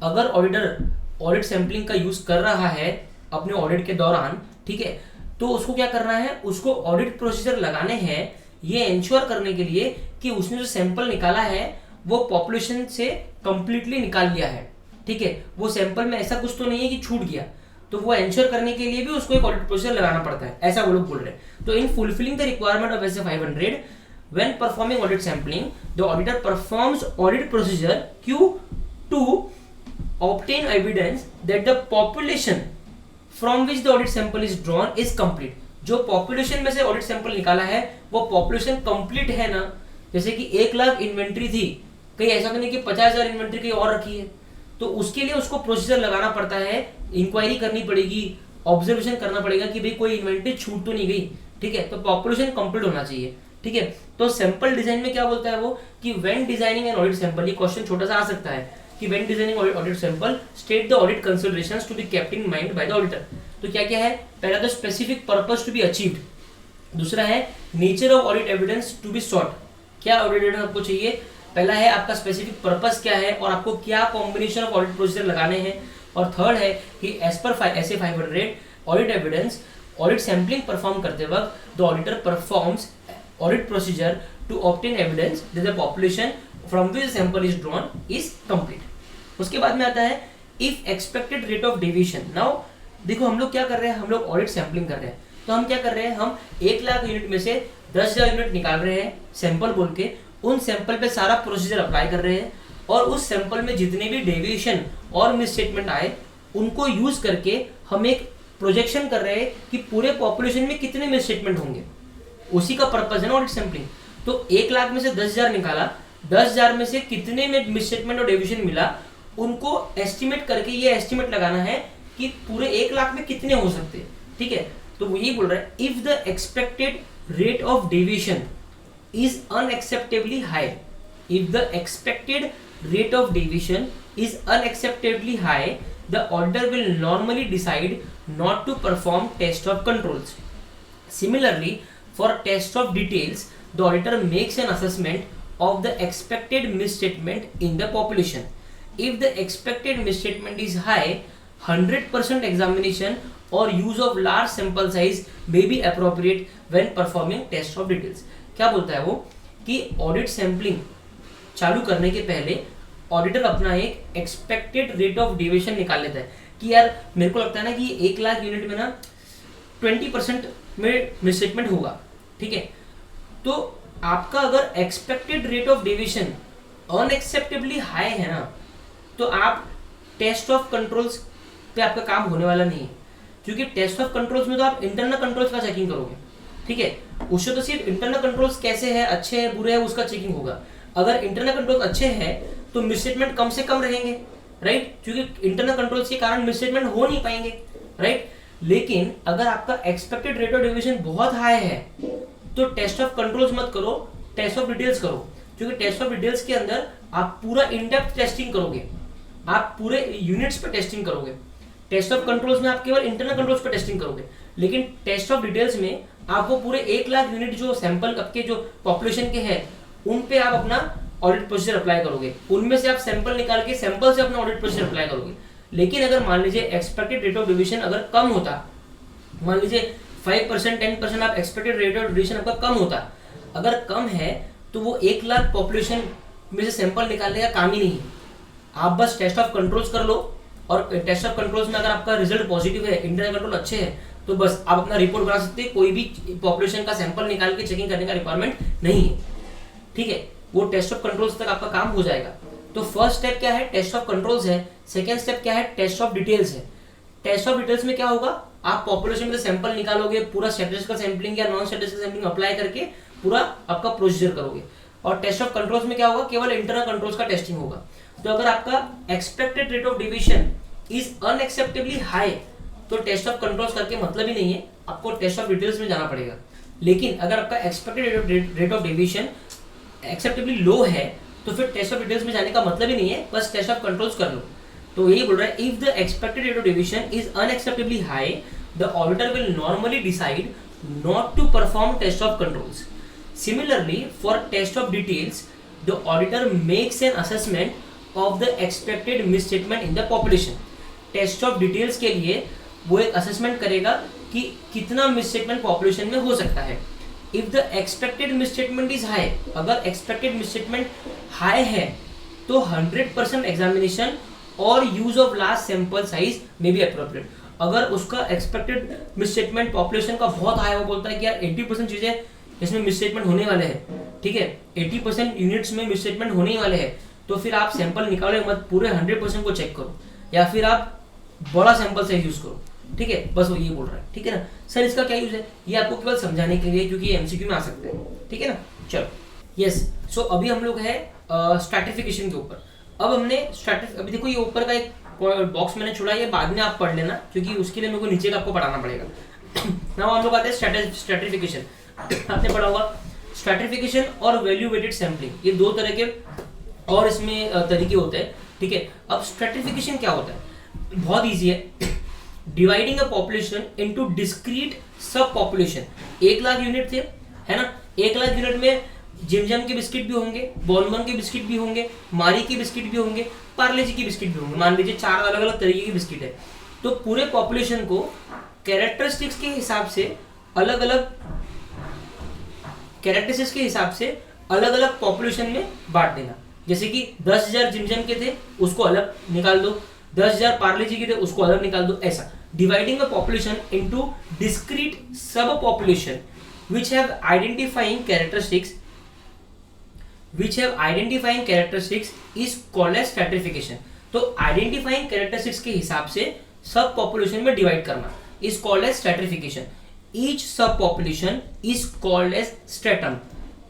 अगर ऑडिटर ऑडिट सैंपलिंग का यूज कर रहा है अपने ऑडिट के दौरान, ठीक है, तो उसको क्या करना है, उसको ऑडिट प्रोसीजर लगाने हैं ये इंश्योर करने के लिए कि उसने जो सैंपल निकाला है वो पॉपुलेशन से कंप्लीटली निकाल लिया है, ठीक है, वो सैंपल में ऐसा कुछ तो नहीं है कि छूट गया, तो वो इंश्योर करने के लिए भी उसको एक ऑडिट प्रोसीजर लगाना पड़ता है, ऐसा वो लोग बोल रहे हैं। तो in fulfilling the requirement of SA 500 when performing audit sampling, the auditor performs audit procedure Q to obtain evidence that the population from which the audit sample is drawn is complete. जो population में से audit sample निकाला है वो population complete है ना, जैसे कि 1,00,000 इन्वेंट्री थी, कहीं ऐसा तो नहीं कि 50,000 इन्वेंट्री कहीं और रखी है, तो उसके लिए उसको प्रोसीजर लगाना पड़ता है, इंक्वायरी करनी पड़ेगी, ऑब्जर्वेशन करना पड़ेगा कि भाई कोई इन्वेंट्री छूट तो नहीं गई, ठीक है, तो पॉपुलेशन कंप्लीट होना चाहिए, ठीक है। तो सैंपल डिजाइन में क्या बोलता है वो कि when designing an audit sample, ये क्वेश्चन छोटा सा आ सकता है कि when designing audit sample state the audit considerations to be kept in mind by the auditor. तो क्या क्या है, पहला तो specific purpose to be achieved, दूसरा है nature of audit evidence to be sought, क्या ऑडिट एविडेंस आपको चाहिए, पहला है आपका स्पेसिफिक पर्पस क्या है और आपको क्या कॉम्बिनेशन ऑफ ऑडिट प्रोसीजर लगाने हैं, और थर्ड है कि as per SA 500 audit evidence audit sampling perform करते वक्त the auditor performs audit procedure to obtain evidence that the population from which sample is drawn is complete. उसके बाद में आता है if expected rate of deviation. Now देखो हम लोग क्या कर रहे हैं, हम लोग ऑडिट सैंपलिंग कर रहे हैं, तो हम क्या कर रहे हैं, हम 1,00,000 यूनिट में से 10,000 यूनिट निकाल रहे हैं सैंपल बोल के, उन सैंपल पे सारा प्रोसीजर अप्लाई कर रहे हैं और उस सैंपल में जितने भी डेविएशन और मिसस्टेटमेंट आए उनको यूज करके हम एक प्रोजेक्शन कर रहे हैं कि पूरे पॉपुलेशन में कितने मिसस्टेटमेंट होंगे, उसी का पर्पस है ना ऑडिट सैंपलिंग। तो 1,00,000 में से 10,000 निकाला, 10,000 में से कितने में मिसस्टेटमेंट और डेविएशन मिला उनको एस्टिमेट करके ये एस्टिमेट लगाना है कि पूरे 1,00,000 में कितने हो सकते हैं, ठीक है। तो वो यही बोल रहा है if the expected rate of deviation is unacceptably high, if the expected rate of deviation is unacceptably high, the auditor will normally decide not to perform test of controls. Similarly, for test of details, the auditor makes an assessment of the expected misstatement in the population. If the expected misstatement is high, 100% examination or use of large sample size may be appropriate when performing test of details. क्या बोलता है वो कि audit sampling चालू करने के पहले auditor अपना एक एक्सपेक्टेड रेट ऑफ डेविएशन निकाल लेता है कि यार मेरे को लगता है ना कि 1,00,000 यूनिट में ना 20% में मिसस्टेटमेंट होगा, ठीक है। तो आपका अगर expected rate of deviation unacceptably high है ना, तो आप टेस्ट ऑफ कंट्रोल्स पे आपका काम होने वाला नहीं है, क्योंकि टेस्ट ऑफ कंट्रोल्स में तो आप इंटरनल कंट्रोल्स का चेकिंग करोगे, ठीक है, उससे तो सिर्फ इंटरनल कंट्रोल्स कैसे हैं, अच्छे हैं बुरे हैं उसका चेकिंग होगा। अगर इंटरनल कंट्रोल्स अच्छे हैं तो मिसस्टेटमेंट कम से कम रहेंगे, राइट, क्योंकि इंटरनल कंट्रोल्स के कारण मिसस्टेटमेंट हो नहीं पाएंगे, राइट। लेकिन अगर आपका एक्सपेक्टेड रेट ऑफ डेविएशन बहुत हाई है तो टेस्ट ऑफ कंट्रोल्स मत करो, टेस्ट ऑफ डिटेल्स करो, क्योंकि टेस्ट ऑफ डिटेल्स के अंदर आप पूरा इन डेप्थ टेस्टिंग करोगे, आप पूरे यूनिट्स पे टेस्टिंग करोगे। टेस्ट ऑफ कंट्रोल्स में आप केवल इंटरनल कंट्रोल्स पे टेस्टिंग करोगे, लेकिन टेस्ट ऑफ डिटेल्स में आप वो पूरे 1,00,000 यूनिट जो सैंपल आपके जो पॉपुलेशन के हैं उन पे आप अपना ऑडिट प्रोसीजर अप्लाई करोगे, उनमें से आप सैंपल निकाल के सैंपल से अपना ऑडिट प्रोसीजर अप्लाई करोगे। लेकिन अगर मान लीजिए एक्सपेक्टेड रेट ऑफ डेविएशन अगर कम होता, मान लीजिए 5% 10% आप एक्सपेक्टेड रेट ऑफ डेविएशन आपका कम होता, अगर कम है तो वो 1,00,000 पॉपुलेशन में से सैंपल निकालने का काम ही नहीं है। आप बस टेस्ट ऑफ कंट्रोल्स कर लो और टेस्ट ऑफ कंट्रोल्स में अगर आपका रिजल्ट पॉजिटिव है, इंटरनल कंट्रोल अच्छे हैं, तो बस आप अपना रिपोर्ट बना सकते हैं, कोई भी पॉपुलेशन का सैंपल निकाल के चेकिंग करने का रिक्वायरमेंट नहीं है, ठीक है। वो टेस्ट ऑफ कंट्रोल्स तक आपका काम हो जाएगा। तो फर्स्ट स्टेप क्या है, टेस्ट ऑफ कंट्रोल्स है। सेकेंड स्टेप क्या है, टेस्ट ऑफ डिटेल्स है। टेस्ट ऑफ डिटेल्स में क्या होगा, आप पॉपुलेशन में से सैंपल निकालोगे, पूरा स्टैटिस्टिकल सैंपलिंग या नॉन स्टैटिस्टिकल सैंपलिंग अप्लाई करके पूरा आपका प्रोसीजर करोगे। और टेस्ट ऑफ कंट्रोल्स में क्या होगा, केवल इंटरनल कंट्रोल्स का टेस्टिंग होगा। तो अगर आपका expected rate of deviation is unacceptably high तो टेस्ट ऑफ कंट्रोल्स करके मतलब ही नहीं है, आपको टेस्ट ऑफ डिटेल्स में जाना पड़ेगा। लेकिन अगर आपका expected rate of deviation acceptably low है तो फिर टेस्ट ऑफ डिटेल्स में जाने का मतलब ही नहीं है, बस टेस्ट ऑफ कंट्रोल्स कर लो। तो यही बोल रहा है, if the expected rate of deviation is unacceptably high the auditor will normally decide not to perform test of controls. Similarly for test of details the auditor makes an assessment of the expected misstatement in the population. Test of details के लिए वो एक assessment करेगा कि कितना misstatement population में हो सकता है। If the expected misstatement is high, अगर एक्सपेक्टेड मिसस्टेटमेंट हाई है तो 100% एग्जामिनेशन और use of large sample size में बी अप्रोप्रिएट। अगर उसका एक्सपेक्टेड मिसस्टेटमेंट पॉपुलेशन का बहुत हाई, वो बोलता है कि यार 80% चीजें इसमें मिसस्टेटमेंट होने वाले हैं, ठीक है, 80% यूनिट्स में मिसस्टेटमेंट होने ही वाले हैं, तो फिर आप सैंपल निकालो मत, पूरे 100% को चेक करो, या फिर आप बड़ा सैंपल साइज यूज करो, ठीक है। बस वो ये बोल रहा है, ठीक है ना सर। इसका क्या यूज है, ये आपको केवल समझाने के लिए, क्योंकि एमसीक्यू में आ सकते हैं, ठीक है ना। चलो यस, सो अभी हम लोग है स्ट्रैटिफिकेशन के ऊपर। अब हमने अभी देखो ये ऊपर का एक बॉक्स मैंने छोड़ा, ये बाद में आप पढ़ लेना, क्योंकि उसके लिए मेरे को नीचे का आपको पढ़ाना पड़ेगा। नाउ हम लोग आते हैं स्ट्रैटिफिकेशन। आपने पढ़ा होगा स्ट्रैटिफिकेशन और वैल्यू वेटेड सैंपलिंग, ये दो तरह के और इसमें तरीके होते हैं, ठीक है। अब स्ट्रैटिफिकेशन क्या होता है, बहुत ईजी है। Dividing a population into discrete sub population. 1 lakh unit थे, है ना, 1 लाख यूनिट में जिमजम के बिस्किट भी होंगे, बॉनबॉन के बिस्किट भी होंगे, मारी के बिस्किट भी होंगे, पार्ले जी के बिस्किट भी होंगे, मान लीजिए 4 अलग अलग तरीके के बिस्किट है। तो पूरे पॉपुलेशन को कैरेक्टरिस्टिक्स के हिसाब से अलग अलग पॉपुलेशन में बांट देना। जैसे कि 10,000 जिमजम के थे, उसको अलग निकाल दो, 10,000 पार्ले जी के थे, उसको अलग निकाल दो, ऐसा। Dividing the population into discrete sub population which have identifying characteristics is called as stratification। तो आइडेंटिफाइंग कैरेक्टरिस्टिक्स के हिसाब से सब पॉपुलेशन में डिवाइड करना is called as stratification। each subpopulation is called as stratum।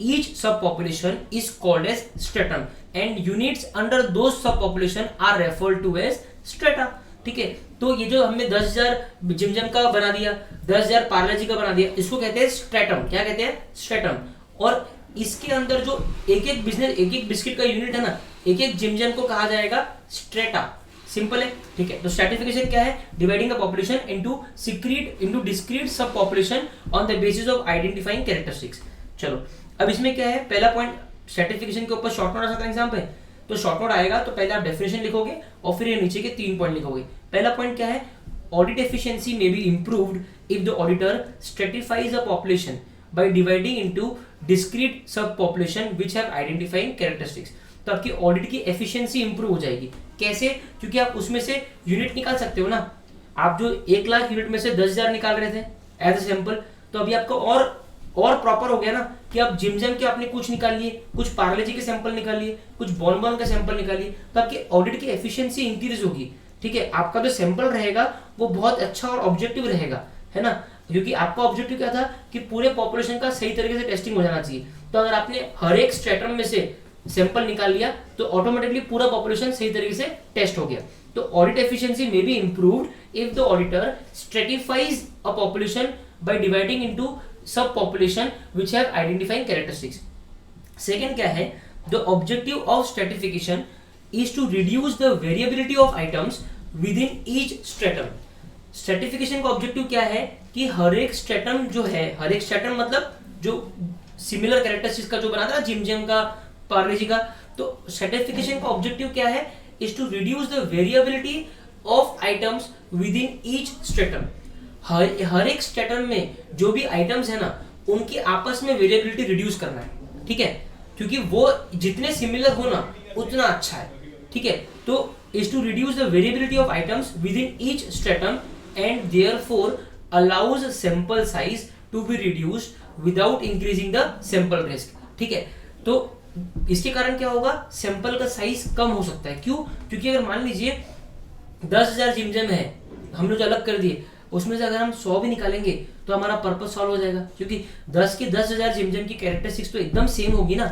each subpopulation is called as stratum and units under those subpopulation are referred to as strata। ठीक है, तो ये जो हमने 10,000 जिमजम का बना दिया, 10,000 पार्ले जी का बना दिया, इसको कहते हैं स्ट्रेटम। क्या कहते हैं, स्ट्रेटम। और इसके अंदर जो एक एक बिस्किट का यूनिट है ना, एक एक जिमजम को कहा जाएगा स्ट्रेटा। सिंपल है, ठीक है। तो स्ट्रैटिफिकेशन क्या है, dividing the population into discrete sub population on the basis of identifying characteristics. चलो अब इसमें क्या है, पहला पॉइंट स्ट्रैटिफिकेशन के ऊपर शॉर्ट नोट आ सकता है एग्जाम पे, तो शॉर्ट नोट आएगा तो पहले आप डेफिनेशन लिखोगे और फिर ये नीचे के 3 पॉइंट लिखोगे। पहला पॉइंट क्या है, audit efficiency may be improved if the auditor stratifies a population by dividing into discrete sub population which have identifying characteristics. तो आपकी ऑडिट की एफिशिएंसी इंप्रूव हो जाएगी। कैसे, क्योंकि आप उसमें से यूनिट निकाल सकते हो ना। आप जो 1 लाख यूनिट में से 10,000 निकाल रहे थे एज ए सैंपल, तो अभी आपका और प्रॉपर हो गया ना कि आप जिमजम के आपने कुछ निकाल लिए, कुछ पार्ले जी के सैंपल निकाल लिए, कुछ बॉनबॉन का सैंपल निकाल लिए, तो आपकी ऑडिट की एफिशिएंसी इंक्रीज होगी। ठीक है, आपका जो सैंपल रहेगा वो बहुत अच्छा और ऑब्जेक्टिव रहेगा, है ना, क्योंकि आपका ऑब्जेक्टिव क्या था कि पूरे पॉपुलेशन का सही तरीके से टेस्टिंग हो जाना चाहिए। तो अगर आपने हर एक स्ट्रेटम में से सैंपल निकाल लिया तो ऑटोमेटिकली पूरा पॉपुलेशन सही तरीके से टेस्ट हो गया। तो audit efficiency may be improved if the auditor stratifies a population by dividing into sub population which have identifying characteristics. Second क्या है, the objective of stratification is to reduce the variability of items within each stratum. Stratification का objective क्या है कि हर एक stratum जो है, हर एक स्ट्रेटम मतलब जो सिमिलर कैरेक्टरिस्टिक्स का जो बना था जिमजम का, पार्ले जी का, तो स्ट्रेटिफिकेशन का ऑब्जेक्टिव क्या है, is to reduce the variability of items within each stratum. हर एक स्ट्रेटम में जो भी आइटम्स है ना, उनकी आपस में वेरिएबिलिटी रिड्यूस करना है। ठीक है, क्योंकि वो जितने सिमिलर हो ना उतना अच्छा है। ठीक है, तो is to reduce the variability of items within each stratum and therefore allows sample size to be reduced without increasing the sample risk। ठीक है, तो इसके कारण क्या होगा, सैंपल का साइज कम हो सकता है। क्यों, क्योंकि अगर मान लीजिए 10,000 जिमजम है, हम लोग अलग कर दिए, उसमें से अगर हम 100 भी निकालेंगे तो हमारा पर्पस सॉल्व हो जाएगा, क्योंकि 10 के 10,000 जिमजम की कैरेक्टरिस्टिक्स तो एकदम सेम होगी ना।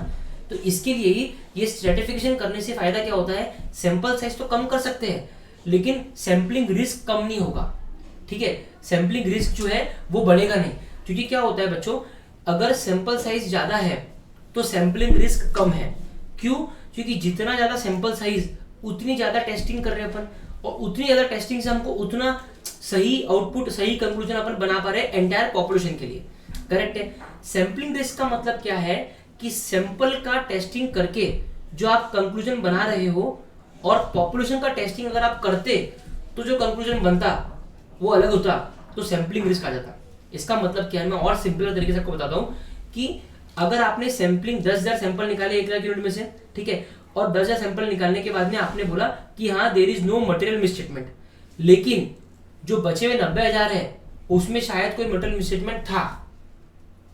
तो इसके लिए ही ये स्ट्रेटिफिकेशन करने से फायदा क्या होता है, सैंपल साइज तो कम कर सकते हैं लेकिन सैंपलिंग रिस्क कम नहीं होगा। ठीक है, सैंपलिंग रिस्क जो है वो बढ़ेगा नहीं, क्योंकि क्या होता है बच्चों, अगर सैंपल साइज ज्यादा है तो सैंपलिंग रिस्क कम है। क्यों, क्योंकि जितना ज्यादा सैंपल साइज उतनी ज्यादा टेस्टिंग कर रहे हैं अपन, और उतनी ज्यादा टेस्टिंग से हमको उतना सही आउटपुट, सही कंक्लूजन अपन बना पा रहे हैं एंटायर पॉपुलेशन के लिए। करेक्ट है। सैंपलिंग रिस्क का मतलब क्या है कि सैंपल का टेस्टिंग करके जो आप कंक्लूजन बना रहे हो और पॉपुलेशन का टेस्टिंग अगर आप करते तो जो कंक्लूजन बनता वो अलग होता तो सैम्पलिंग रिस्क आ जाता। इसका मतलब क्या है, मैं और सिंपल तरीके से आपको बताता हूँ कि अगर आपने सैम्पलिंग 10,000 सैंपल निकाले 1 लाख यूनिट में से, ठीक है, और 10,000 सैंपल निकालने के बाद में आपने बोला कि हाँ there is no material misstatement, लेकिन जो बचे हुए 90,000 है उसमें शायद कोई मटेरियल मिसस्टेटमेंट था,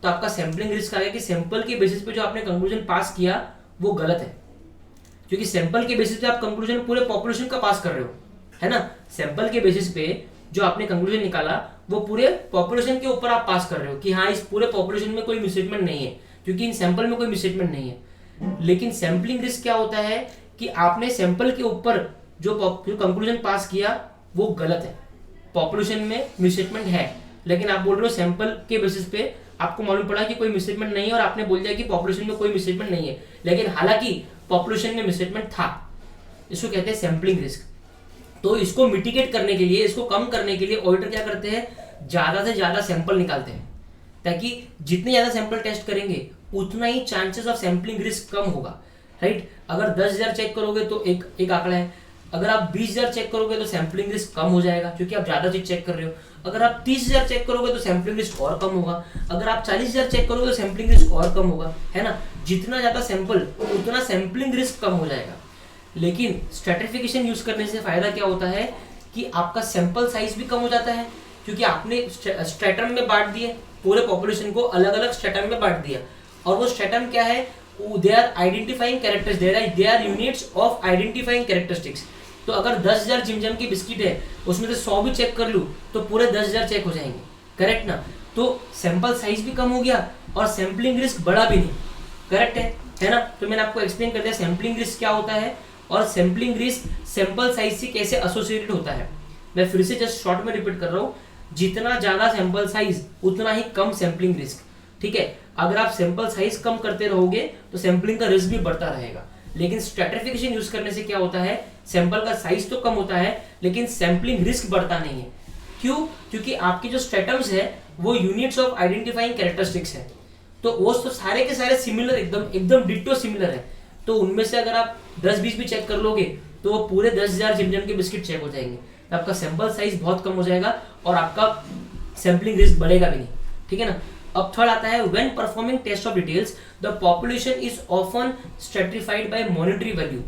तो आपका सैंपलिंग रिस्क आ गया कि सैंपल के बेसिस पे जो आपने कंक्लूजन पास किया वो गलत है, क्योंकि सैंपल के बेसिस पे आप कंक्लूजन पूरे पॉपुलेशन का पास कर रहे हो, है ना। सैंपल के बेसिस पे जो आपने कंक्लूजन निकाला वो पूरे पॉपुलेशन के ऊपर आप पास कर रहे हो कि हाँ इस पूरे पॉपुलेशन में कोई मिसस्टेटमेंट नहीं है, क्योंकि इन सैंपल में कोई मिसस्टेटमेंट नहीं है। लेकिन सैंपलिंग रिस्क क्या होता है कि आपने सैंपल के ऊपर जो कंक्लूजन पास किया वो गलत है, पॉपुलेशन में मिसस्टेटमेंट है, लेकिन आप बोल रहे हो सैंपल के बेसिस पे आपको मालूम पड़ा कि कोई मिसस्टेटमेंट नहीं है और आपने बोल दिया कि पॉपुलेशन में कोई मिसस्टेटमेंट नहीं है, लेकिन हालांकि पॉपुलेशन में मिसस्टेटमेंट था। इसको कहते हैं सैंपलिंग रिस्क। तो इसको मिटिगेट करने के लिए, इसको कम करने के लिए ऑडिटर क्या करते हैं, ज्यादा से ज्यादा सैंपल निकालते हैं, ताकि जितने ज्यादा सैंपल टेस्ट करेंगे उतना ही चांसेस ऑफ सैंपलिंग रिस्क कम होगा, राइट। अगर 10,000 चेक करोगे तो एक आंकड़ा है, अगर आप 20,000 चेक करोगे तो सैंपलिंग रिस्क कम हो जाएगा क्योंकि आप ज्यादा चीज चेक कर रहे हो। अगर आप 30,000 चेक करोगे तो सैंपलिंग रिस्क और कम होगा। अगर आप 40,000 चेक करोगे तो सैंपलिंग रिस्क और कम होगा, है ना। जितना ज्यादा सैंपल उतना सैंपलिंग रिस्क कम हो जाएगा। लेकिन स्ट्रैटिफिकेशन यूज करने से फायदा क्या होता है कि आपका सैंपल साइज भी कम हो जाता है, क्योंकि आपने स्ट्रैटम में बांट दिए, पूरे पॉपुलेशन को अलग अलग स्ट्रैटम में बांट दिया, और वो स्ट्रैटम क्या है, they are identifying characters, they are units of identifying characteristics. तो अगर 10,000 जिमजम की बिस्किट है उसमें से 100 भी चेक कर लूँ तो पूरे 10,000 चेक हो जाएंगे, करेक्ट ना। तो सैंपल साइज भी कम हो गया और सैंपलिंग रिस्क बढ़ा भी नहीं, करेक्ट है ना। तो मैंने आपको एक्सप्लेन कर दिया सैंपलिंग रिस्क क्या होता है और सैंपलिंग रिस्क सैंपल साइज से कैसे एसोसिएटेड होता है। मैं फिर से जस्ट शॉर्ट में रिपीट कर रहा हूँ, जितना ज्यादा सैंपल साइज उतना ही कम सैंपलिंग रिस्क, ठीक है। अगर आप सैंपल साइज कम करते रहोगे तो सैंपलिंग का रिस्क भी बढ़ता रहेगा। लेकिन स्ट्रैटिफिकेशन यूज करने से क्या होता है, सैंपल का साइज तो कम होता है लेकिन सैंपलिंग रिस्क बढ़ता नहीं है। क्यों? क्योंकि आपके जो स्ट्रैटम्स है वो यूनिट्स ऑफ आइडेंटिफाइंग कैरेक्टरिस्टिक्स है, तो वो तो सारे के सारे सिमिलर, एकदम डिट्टो सिमिलर है। तो उनमें से अगर आप 10-20 भी चेक कर लोगे तो वो पूरे 10,000 जिमजम के बिस्किट चेक हो जाएंगे, तो आपका सैंपल साइज बहुत कम हो जाएगा और आपका सैंपलिंग रिस्क बढ़ेगा भी नहीं, ठीक है ना। अब थर्ड आता है, when performing test of details the population is often stratified by monetary value.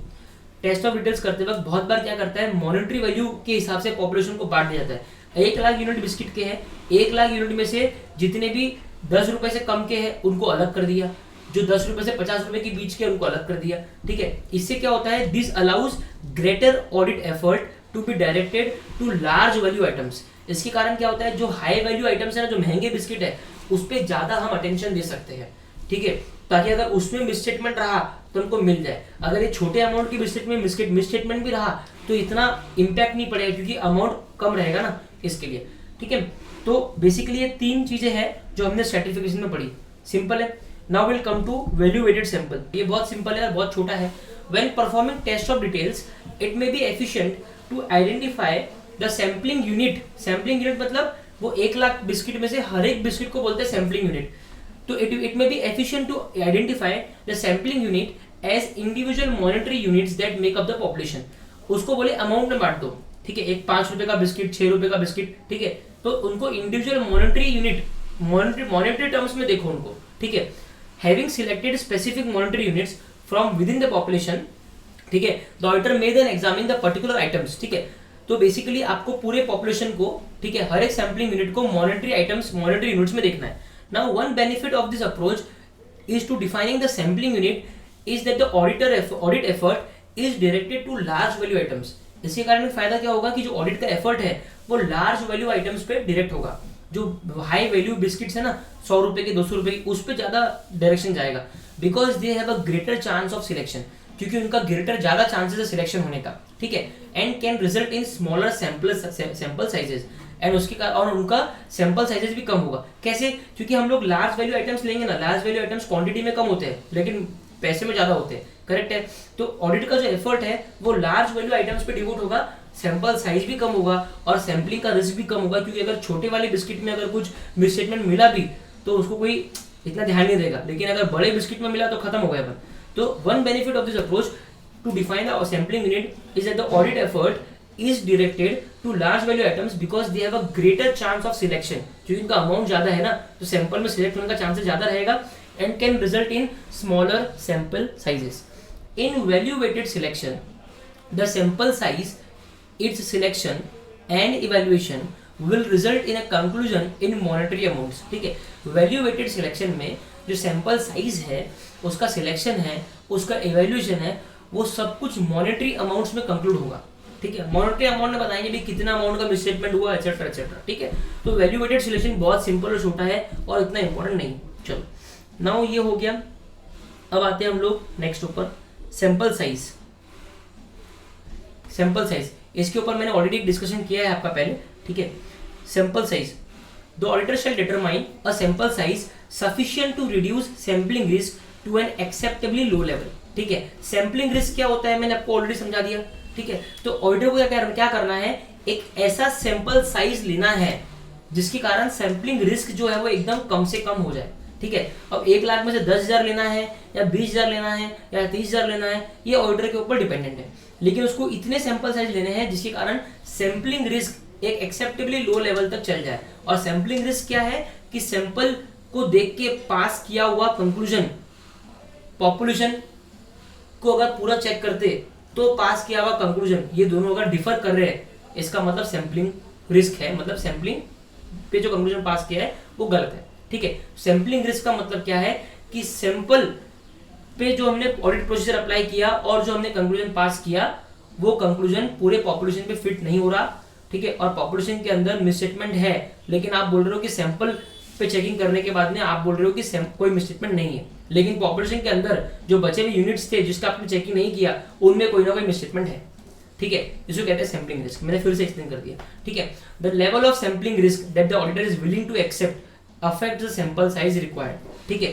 Test of details करते वक्त बहुत बार क्या करता है, मॉनेटरी वैल्यू के हिसाब से पॉपुलेशन को बांट दिया जाता है। 1 लाख यूनिट बिस्किट के हैं, 1 लाख यूनिट में से जितने भी 10 रुपए से कम के हैं उनको अलग कर दिया, जो 10 रुपए से 50 रुपए के बीच के उनको अलग कर दिया, ठीक है। इससे क्या होता है, this allows greater audit effort to be directed to large value items. इसके कारण क्या होता है, जो हाई वैल्यू आइटम्स है ना, जो महंगे बिस्किट है उस पर ज्यादा हम अटेंशन दे सकते हैं, ठीक है, ताकि अगर उसमें मिसस्टेटमेंट रहा तो उनको मिल जाए। अगर ये छोटे अमाउंट की बिस्किट में मिसस्टेटमेंट भी रहा तो इतना इम्पैक्ट नहीं पड़ेगा क्योंकि अमाउंट कम रहेगा ना, इसके लिए, ठीक है। तो बेसिकली ये 3 चीजें हैं जो हमने स्ट्रैटिफिकेशन में पढ़ी, सिंपल है। Now will come to value weighted sample. ये बहुत सिंपल है और बहुत छोटा है। When performing test of details it may be efficient to identify the sampling unit. Sampling unit मतलब वो 1 लाख बिस्किट में से हर एक बिस्किट को बोलते हैं सैम्पलिंग यूनिट। तो it may be efficient to identify the sampling unit as individual monetary units that make up the population. उसको बोले अमाउंट में बांट दो, ठीक है, एक 5 रुपए का बिस्किट, 6 रुपए का बिस्किट, ठीक है, तो उनको individual monetary unit, monetary terms में देखो उनको, ठीक है। Having selected specific monetary units from within the population, ठीक है, the auditor may then examine the particular items, ठीक है। तो बेसिकली आपको पूरे पॉपुलेशन को, ठीक है, हर एक सैम्पलिंग यूनिट को मॉनेटरी आइटम्स, मॉनेटरी यूनिट्स में देखना है। Now one benefit of this approach is to defining the sampling unit is that the audit effort is directed to large value items. इसके कारण फायदा क्या होगा कि जो ऑडिट का एफर्ट है वो लार्ज वैल्यू आइटम्स पे डायरेक्ट होगा। जो हाई वैल्यू बिस्किट्स है ना, 100 रुपए के, 200 रुपए की, उस पर ज्यादा डायरेक्शन जाएगा, because they have a greater chance of selection, क्योंकि उनका ग्रेटर ज्यादा चांसेस है सिलेक्शन होने का, ठीक है। And can result in smaller sample sizes, and उसके कारण और उनका सैंपल साइजेस भी कम होगा। कैसे? क्योंकि हम लोग लार्ज वैल्यू आइटम्स लेंगे ना, लार्ज वैल्यू आइटम्स क्वांटिटी में कम होते हैं लेकिन पैसे में ज्यादा होते हैं, करेक्ट है। तो ऑडिट का जो एफर्ट है वो लार्ज वैल्यू आइटम्स पे डिवोट होगा, सैंपल साइज भी कम होगा और सैम्पलिंग का रिस्क भी कम होगा, क्योंकि अगर छोटे वाले बिस्किट में अगर कुछ मिसस्टेटमेंट मिला भी तो उसको कोई इतना ध्यान नहीं देगा, लेकिन अगर बड़े बिस्किट में मिला तो खत्म हो गया अपन। तो one benefit of this approach to define the sampling unit is that the audit effort is directed to large value items because they have a greater chance of selection, क्योंकि इनका अमाउंट ज्यादा है ना, तो सैंपल में select होने का chances ज्यादा रहेगा, and can result in smaller sample sizes. In value weighted selection the sample size, its selection and evaluation will result in a conclusion in monetary amounts. ठीक है, वैल्यू वेटेड सिलेक्शन में जो sample size है, उसका selection है, उसका evaluation है, वो सब कुछ मॉनेटरी अमाउंट्स में कंक्लूड होगा। ठीक है, मॉनेटरी अमाउंट में बताएंगे भी कितना अमाउंट का मिसस्टेटमेंट हुआ, एटसेट्रा एटसेट्रा। ठीक है, तो वैल्यू वेटेड सिलेक्शन बहुत सिंपल और छोटा है और इतना इंपॉर्टेंट नहीं। चलो नाउ ये हो गया। अब आते हैं हम लोग नेक्स्ट ऊपर, सैंपल साइज। सैंपल साइज, इसके ऊपर मैंने ऑलरेडी डिस्कशन किया है आपका पहले। ठीक है, sample size, the auditor shall determine a sample size sufficient to reduce sampling risk to an acceptably low level. ठीक है, सैंपलिंग रिस्क क्या होता है मैंने आपको ऑलरेडी समझा दिया। ठीक है, तो ऑडिटर को क्या करना है, एक ऐसा सैंपल साइज लेना है जिसके कारण सैंपलिंग रिस्क जो है वो एकदम कम से कम हो जाए। ठीक है, अब 1 लाख में से 10,000 लेना है या 20,000 लेना है या 30,000 लेना है, ये ऑडिटर के ऊपर डिपेंडेंट है, लेकिन उसको इतने सैंपल साइज लेने हैं जिसके कारण सैंपलिंग रिस्क एक एक्सेप्टेबली लो लेवल तक चल जाए। और सैंपलिंग रिस्क क्या है कि सैंपल को देख के पास किया हुआ कंक्लूजन पॉपुलेशन को अगर पूरा चेक करते तो पास किया हुआ कंक्लूजन, ये दोनों अगर डिफर कर रहे हैं, इसका मतलब सैंपलिंग रिस्क है, मतलब सैंपलिंग पे जो कंक्लूजन पास किया है वो गलत है। ठीक है, सैंपलिंग रिस्क का मतलब क्या है कि सैंपल पे जो हमने ऑडिट प्रोसीजर अप्लाई किया और जो हमने कंक्लूजन पास किया वो कंक्लूजन पूरे पॉपुलेशन पे फिट नहीं हो रहा। ठीक है, और पॉपुलेशन के अंदर मिसस्टेटमेंट है, लेकिन आप बोल रहे हो कि सैंपल पे चेकिंग करने के बाद में आप बोल रहे हो कि कोई मिसस्टेटमेंट नहीं है, लेकिन पॉपुलेशन के अंदर जो बचे हुए यूनिट्स थे जिसका आपने चेकिंग नहीं किया उनमें कोई ना कोई मिसस्टेटमेंट है। ठीक है, इसको कहते हैं सैंपलिंग रिस्क। मैंने फिर से एक्सप्लेन कर दिया। ठीक है, the level of sampling risk that the auditor is willing to accept affect the sample size required. ठीक है,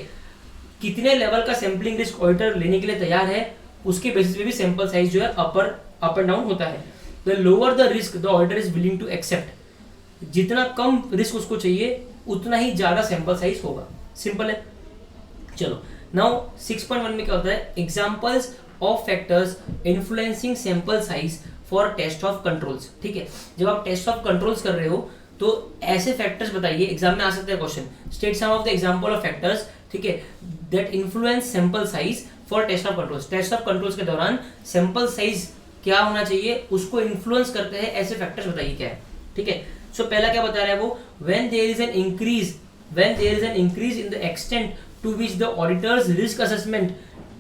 कितने लेवल का सैंपलिंग रिस्क ऑडिटर लेने के लिए तैयार है उसके बेसिस पे भी सैंपल साइज जो है अप एंड डाउन होता है। The lower the risk the auditor is willing to accept, जितना कम रिस्क उसको चाहिए उतना ही ज्यादा सैंपल साइज होगा। सिंपल है। चलो नाउ 6.1 में क्या होता है, examples of factors influencing sample size for test of controls. ठीक है, जब आप टेस्ट ऑफ कंट्रोल्स कर रहे हो तो ऐसे फैक्टर्स बताइए, एग्जाम में आ सकते हैं question, state some of the example of factors, ठीक है, that influence sample size for test of controls. Test of controls के दौरान सैंपल साइज क्या होना चाहिए उसको इन्फ्लुएंस करते हैं ऐसे फैक्टर्स बताइए क्या है। ठीक है, सो पहला क्या बता रहा है वो, when there is an increase in the extent to which the auditor's risk assessment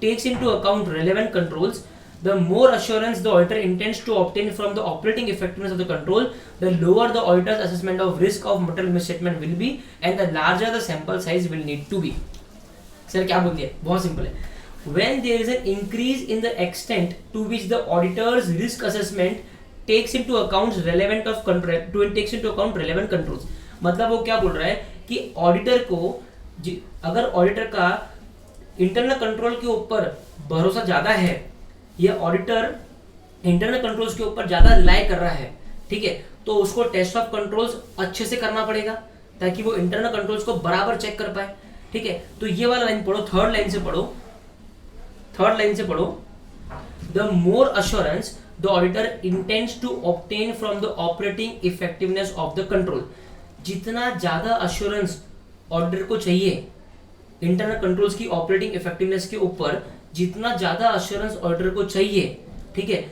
takes into account relevant controls, the more assurance the auditor intends to obtain from the operating effectiveness of the control, the lower the auditor's assessment of risk of material misstatement will be and the larger the sample size will need to be. Sir क्या बोल दिया, बहुत simple है। When there is an increase in the extent to which the auditor's risk assessment takes into account relevant controls, मतलब वो क्या बोल रहा है कि ऑडिटर को, अगर ऑडिटर का इंटरनल कंट्रोल के ऊपर भरोसा ज्यादा है या ऑडिटर इंटरनल कंट्रोल्स के ऊपर ज्यादा रिलाई कर रहा है, ठीक है, तो उसको टेस्ट ऑफ कंट्रोल्स अच्छे से करना पड़ेगा ताकि वो इंटरनल कंट्रोल्स को बराबर चेक कर पाए। ठीक है, तो ये वाला लाइन पढ़ो, थर्ड लाइन से पढ़ो, the more assurance the auditor intends to obtain from the operating effectiveness of the control. जितना ज्यादा अश्योरेंस ऑडिटर को चाहिए इंटरनल कंट्रोल्स की ऑपरेटिंग इफेक्टिवनेस के ऊपर, जितना ज्यादा अश्योरेंस ऑडिटर को चाहिए, ठीक है,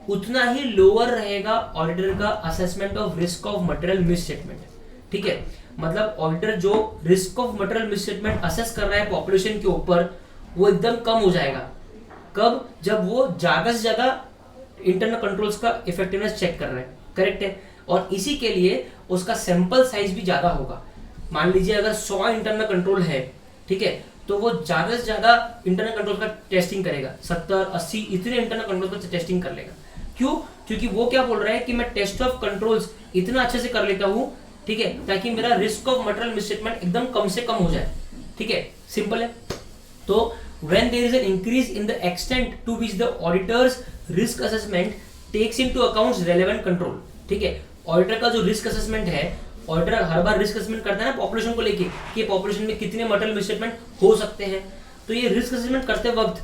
उतना ही लोअर रहेगा ऑडिटर का assessment of risk of material misstatement. ठीक है, मतलब ऑडिटर जो risk of material misstatement assess कर रहा है पॉपुलेशन के ऊपर वो एकदम कम हो जाएगा। कब, जब वो ज्यादा से ज्यादा इंटरनल कंट्रोल्स का इफेक्टिवनेस चेक कर रहा है। करेक्ट है, और इसी के लिए उसका सैंपल साइज भी ज्यादा होगा। मान लीजिए अगर 100 इंटरनल कंट्रोल है, ठीक है, तो वो ज्यादा से ज्यादा इंटरनल कंट्रोल का टेस्टिंग करेगा, 70 80 इतने इंटरनल कंट्रोल का टेस्टिंग कर लेगा। क्यों? क्योंकि वो क्या बोल रहा है कि मैं टेस्ट ऑफ कंट्रोल्स इतना अच्छे से कर लेता हूं, ठीक है, ताकि मेरा रिस्क ऑफ मटेरियल मिसस्टेटमेंट एकदम कम से कम हो जाए। ठीक है, सिंपल है। तो when there is an increase in the extent to which the auditor's risk assessment takes into account relevant control, ठीक है, ऑडिटर का जो रिस्क असेसमेंट है, ऑडिटर हर बार रिस्क असेसमेंट करता है ना पॉपुलेशन को लेके कि पॉपुलेशन में कितने मटेरियल मिसस्टेटमेंट हो सकते हैं, तो ये रिस्क असेसमेंट करते वक्त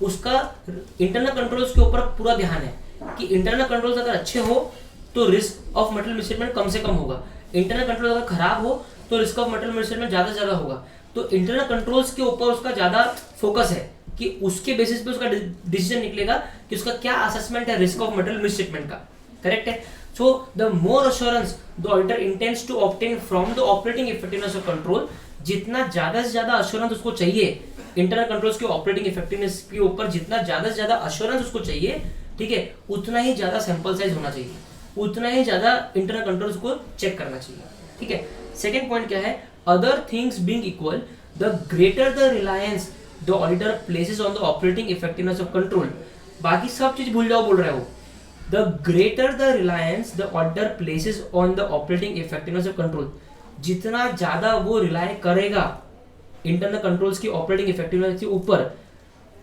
उसका इंटरनल कंट्रोल्स के ऊपर पूरा ध्यान है कि इंटरनल कंट्रोल्स अगर अच्छे हो तो रिस्क ऑफ मटेरियल मिसस्टेटमेंट कम से कम होगा, इंटरनल कंट्रोल अगर खराब हो तो रिस्क ऑफ मटेरियल मिसस्टेटमेंट ज्यादा से ज्यादा होगा। तो इंटरनल कंट्रोल्स के ऊपर उसका ज्यादा फोकस है कि उसके बेसिस पे उसका डिसीजन निकलेगा कि उसका क्या असेसमेंट है रिस्क ऑफ मटेरियल मिसस्टेटमेंट का, करेक्ट है। So the more assurance the auditor intends to obtain from the operating effectiveness of control, जितना ज्यादा से ज्यादा अश्योरेंस उसको चाहिए इंटरनल कंट्रोल्स के ऑपरेटिंग इफेक्टिवनेस के ऊपर, जितना ज्यादा से ज्यादा अश्योरेंस उसको चाहिए, ठीक है, उतना ही ज्यादा सैंपल साइज होना चाहिए, उतना ही ज्यादा इंटरनल कंट्रोल्स को चेक करना चाहिए, ठीक है। सेकंड पॉइंट क्या है, other things being equal the greater the reliance the auditor places on the operating effectiveness of control, बाकी सब चीज भूल जाओ, बोल रहे हो the greater the reliance the auditor places on the operating effectiveness of control, जितना ज्यादा वो रिलाय करेगा इंटरनल कंट्रोल्स की ऑपरेटिंग इफेक्टिवनेस के ऊपर,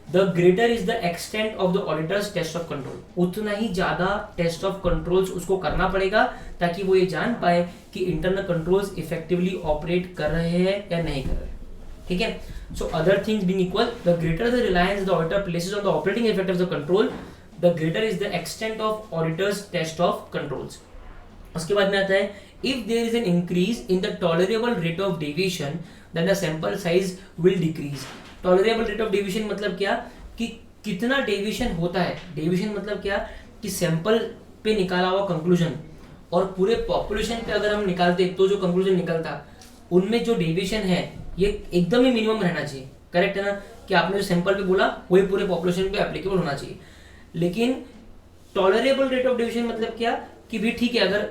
the greater is the extent of the auditor's test of control, उतना ही ज्यादा टेस्ट ऑफ कंट्रोल्स उसको करना पड़ेगा ताकि वो ये जान पाए कि इंटरनल कंट्रोल्स इफेक्टिवली ऑपरेट कर रहे हैं या नहीं कर रहे, ठीक है। So other things being equal, the greater the reliance the auditor places on the operating effectiveness of control, the greater is the extent of auditor's test of controls. उसके बाद में आता है, if there is an increase in the tolerable rate of deviation then the sample size will decrease. Tolerable rate of deviation मतलब क्या, कि कितना deviation होता है, डेविएशन मतलब क्या कि सैंपल पे निकाला हुआ कंक्लूजन और पूरे पॉपुलेशन पे अगर हम निकालते तो जो कंक्लूजन निकलता उनमें जो डेविएशन है ये एकदम ही मिनिमम रहना चाहिए, करेक्ट है ना, कि आपने जो सैंपल पे बोला वही पूरे पॉपुलेशन पे एप्लीकेबल होना चाहिए। लेकिन टॉलरेबल रेट ऑफ डेविएशन मतलब क्या कि भी ठीक है, अगर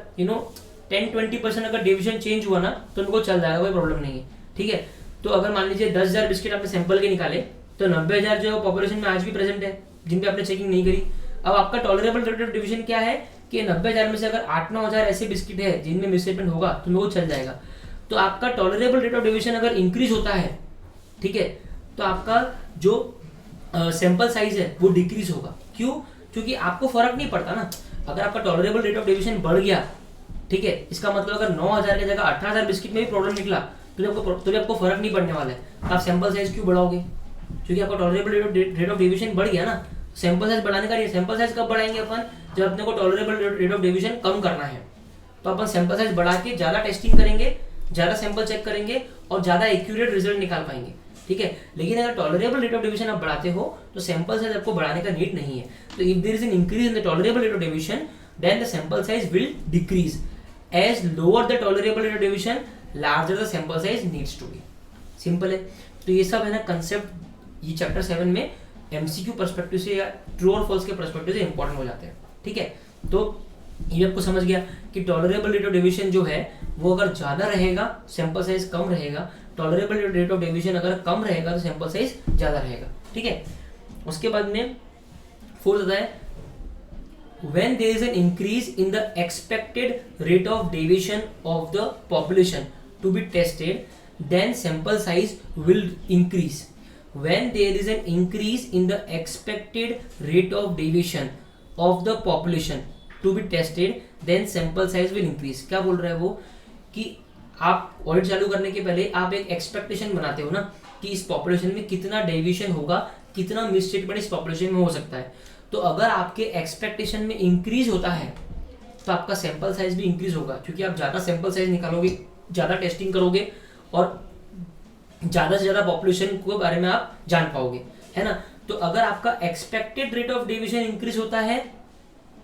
10-20% अगर डेविएशन चेंज हुआ ना तो उनको चल जाएगा, कोई प्रॉब्लम नहीं है, ठीक है। तो अगर मान लीजिए 10,000 बिस्किट आपने सैंपल के निकाले तो 90,000 जो है पॉपुलेशन में आज भी प्रेजेंट है जिन पे आपने चेकिंग नहीं करी। अब आपका टॉलरेबल रेट ऑफ डेविएशन क्या है कि 90,000 में से अगर 8-9,000 ऐसे बिस्किट है जिनमें मिसस्टेटमेंट होगा तो वो चल जाएगा। तो आपका टॉलरेबल रेट ऑफ डेविएशन अगर इंक्रीज होता है, ठीक है, तो आपका जो सैंपल साइज है वो डिक्रीज होगा। क्यों? क्योंकि आपको फर्क नहीं पड़ता ना, अगर आपका टॉलरेबल रेट ऑफ डेविएशन बढ़ गया, ठीक है, इसका मतलब अगर 9,000 की जगह 18,000 बिस्किट में भी प्रॉब्लम निकला तो आपको फर्क नहीं पड़ने वाला है, तो आप सैंपल साइज क्यों बढ़ाओगे? क्योंकि आपका टॉलरेबल रेट ऑफ डेविएशन बढ़ गया ना, सैंपल साइज बढ़ाने का नहीं। सैंपल साइज कब बढ़ाएंगे अपन? जब अपने को टॉलरेबल रेट ऑफ डेविएशन कम करना है, तो अपन सैंपल साइज बढ़ा के ज्यादा टेस्टिंग करेंगे, ज्यादा सैंपल चेक करेंगे और ज्यादा एक्यूरेट रिजल्ट निकाल पाएंगे, ठीक है। लेकिन अगर टॉलरेबल रेट ऑफ डेविएशन आप बढ़ाते हो तो सैंपल साइज आपको बढ़ाने का नीड नहीं है। तो if there is an increase in the tolerable rate of deviation then the sample size will decrease, as lower the tolerable rate of deviation larger the sample size needs to be. Simple है। तो ये सब है ना concept, ये chapter 7 में MCQ perspective से या ट्रू और फॉल्स के पर्सपेक्टिव से इंपॉर्टेंट हो जाते हैं, ठीक है। तो ये आपको समझ गया कि टॉलरेबल रेट ऑफ डेविएशन जो है वो अगर ज्यादा रहेगा सैंपल साइज कम रहेगा, टॉलरेबल रेट ऑफ डेविएशन अगर कम रहेगा तो सैंपल साइज ज्यादा रहेगा, ठीक है। उसके बाद में फोर्थ आता है, when there is an increase in the expected rate of deviation of the population to be tested, then sample size will increase. When there is an increase in the expected rate of deviation of the population to be tested, then sample size will increase. क्या बोल रहा है वो कि आप audit चालू करने के पहले आप एक एक्सपेक्टेशन बनाते हो ना कि इस पॉपुलेशन में कितना डेविएशन होगा, कितना मिसस्टेटमेंट इस पॉपुलेशन में हो सकता है। तो अगर आपके एक्सपेक्टेशन में इंक्रीज होता है तो आपका सैंपल साइज भी इंक्रीज होगा, क्योंकि आप ज्यादा सैंपल साइज निकालोगे, ज्यादा टेस्टिंग करोगे और ज्यादा से ज्यादा पॉपुलेशन के बारे में आप जान पाओगे, है ना। तो अगर आपका expected rate of deviation increase होता है,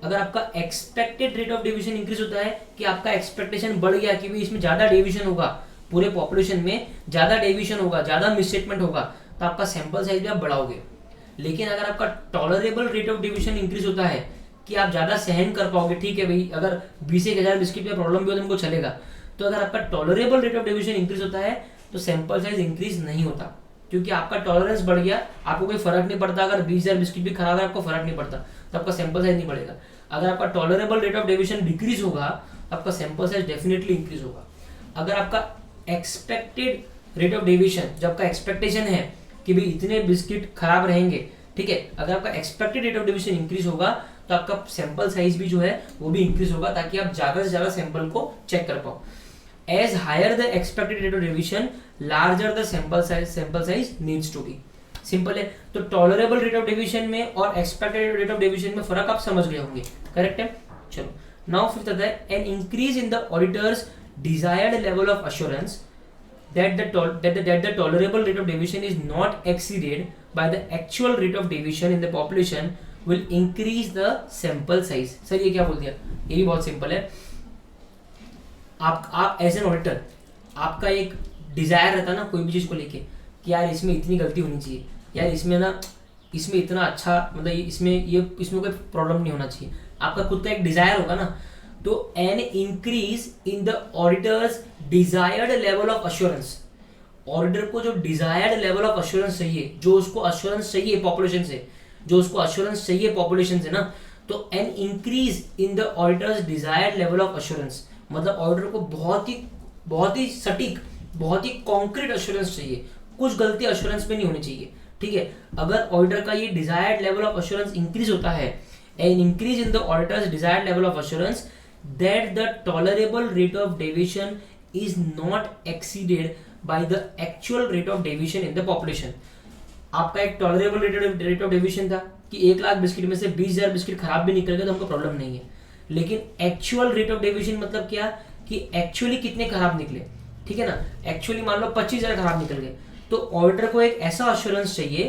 अगर आपका expected rate of deviation increase होता है कि आपका एक्सपेक्टेशन बढ़ गया कि इसमें ज्यादा डेविएशन होगा, पूरे पॉपुलेशन में ज्यादा डेविएशन होगा, ज्यादा मिसस्टेटमेंट होगा, तो आपका सैंपल साइज भी आप बढ़ाओगे। लेकिन अगर आपका tolerable rate of deviation increase होता है कि आप ज्यादा सहन कर पाओगे, ठीक है भाई, अगर 20,000 बिस्किट में प्रॉब्लम भी हो तो हमको चलेगा, तो अगर आपका tolerable rate of deviation increase होता है तो सैंपल साइज इंक्रीज नहीं होता, क्योंकि आपका टॉलरेंस बढ़ गया, आपको कोई फर्क नहीं पड़ता। अगर 20,000 बिस्किट भी खराब है आपको फर्क नहीं पड़ता, तो आपका सैंपल साइज नहीं बढ़ेगा। अगर आपका tolerable rate of deviation decrease होगा, आपका सैंपल साइज डेफिनेटली इंक्रीज होगा। अगर आपका एक्सपेक्टेड रेट ऑफ डेविएशन, जब आपका एक्सपेक्टेशन है कि भाई इतने बिस्किट खराब रहेंगे, ठीक है, अगर आपका expected rate of deviation increase होगा तो आपका सैंपल साइज भी जो है वो भी इंक्रीज होगा, ताकि आप ज्यादा से ज्यादा सैंपल को चेक कर पाओ। As higher the expected rate of deviation larger the sample size needs to be. Simple है। तो टॉलरेबल रेट ऑफ डेविएशन में और एक्सपेक्टेड रेट ऑफ डेविएशन में फर्क आप समझ गए होंगे, करेक्ट है। चलो नाउ फिर आता है N increase in the auditors desired level of assurance that the tolerable rate of deviation is not exceeded by the actual rate of deviation in the population will increase the sample size। Sir ये क्या बोल दिया, ये भी बहुत simple है। आप as an auditor आपका एक डिजायर रहता है ना कोई भी चीज को लेके कि यार इसमें इतनी गलती होनी चाहिए, यार इसमें ना इसमें इतना अच्छा मतलब इसमें कोई प्रॉब्लम नहीं होना चाहिए, आपका खुद का एक डिजायर होगा ना। तो N increase in the auditors desired level of assurance, auditor को जो डिजायर्ड लेवल ऑफ अश्योरेंस चाहिए, जो उसको अश्योरेंस चाहिए पॉपुलेशन से, जो उसको अश्योरेंस चाहिए पॉपुलेशन से ना, तो N increase in the auditors desired level of assurance मतलब ऑडिटर को बहुत ही सटीक, बहुत ही कॉन्क्रीट अश्योरेंस चाहिए, कुछ गलती अश्योरेंस में नहीं होनी चाहिए, ठीक है। अगर ऑडिटर का ये desired level of assurance increase होता है, N increase in the auditors desired level of assurance that the tolerable rate of deviation is not exceeded by the actual rate of deviation in the population। आपका एक tolerable rate of deviation था कि 1 lakh biscuit में से 20,000 biscuit खराब भी निकल गए तो हमको प्रॉब्लम नहीं है, लेकिन actual rate of deviation मतलब क्या कि actually कितने खराब निकले, ठीक है ना। actually मान लो 25,000 खराब निकल गए, तो ऑडिटर को एक ऐसा अश्योरेंस चाहिए,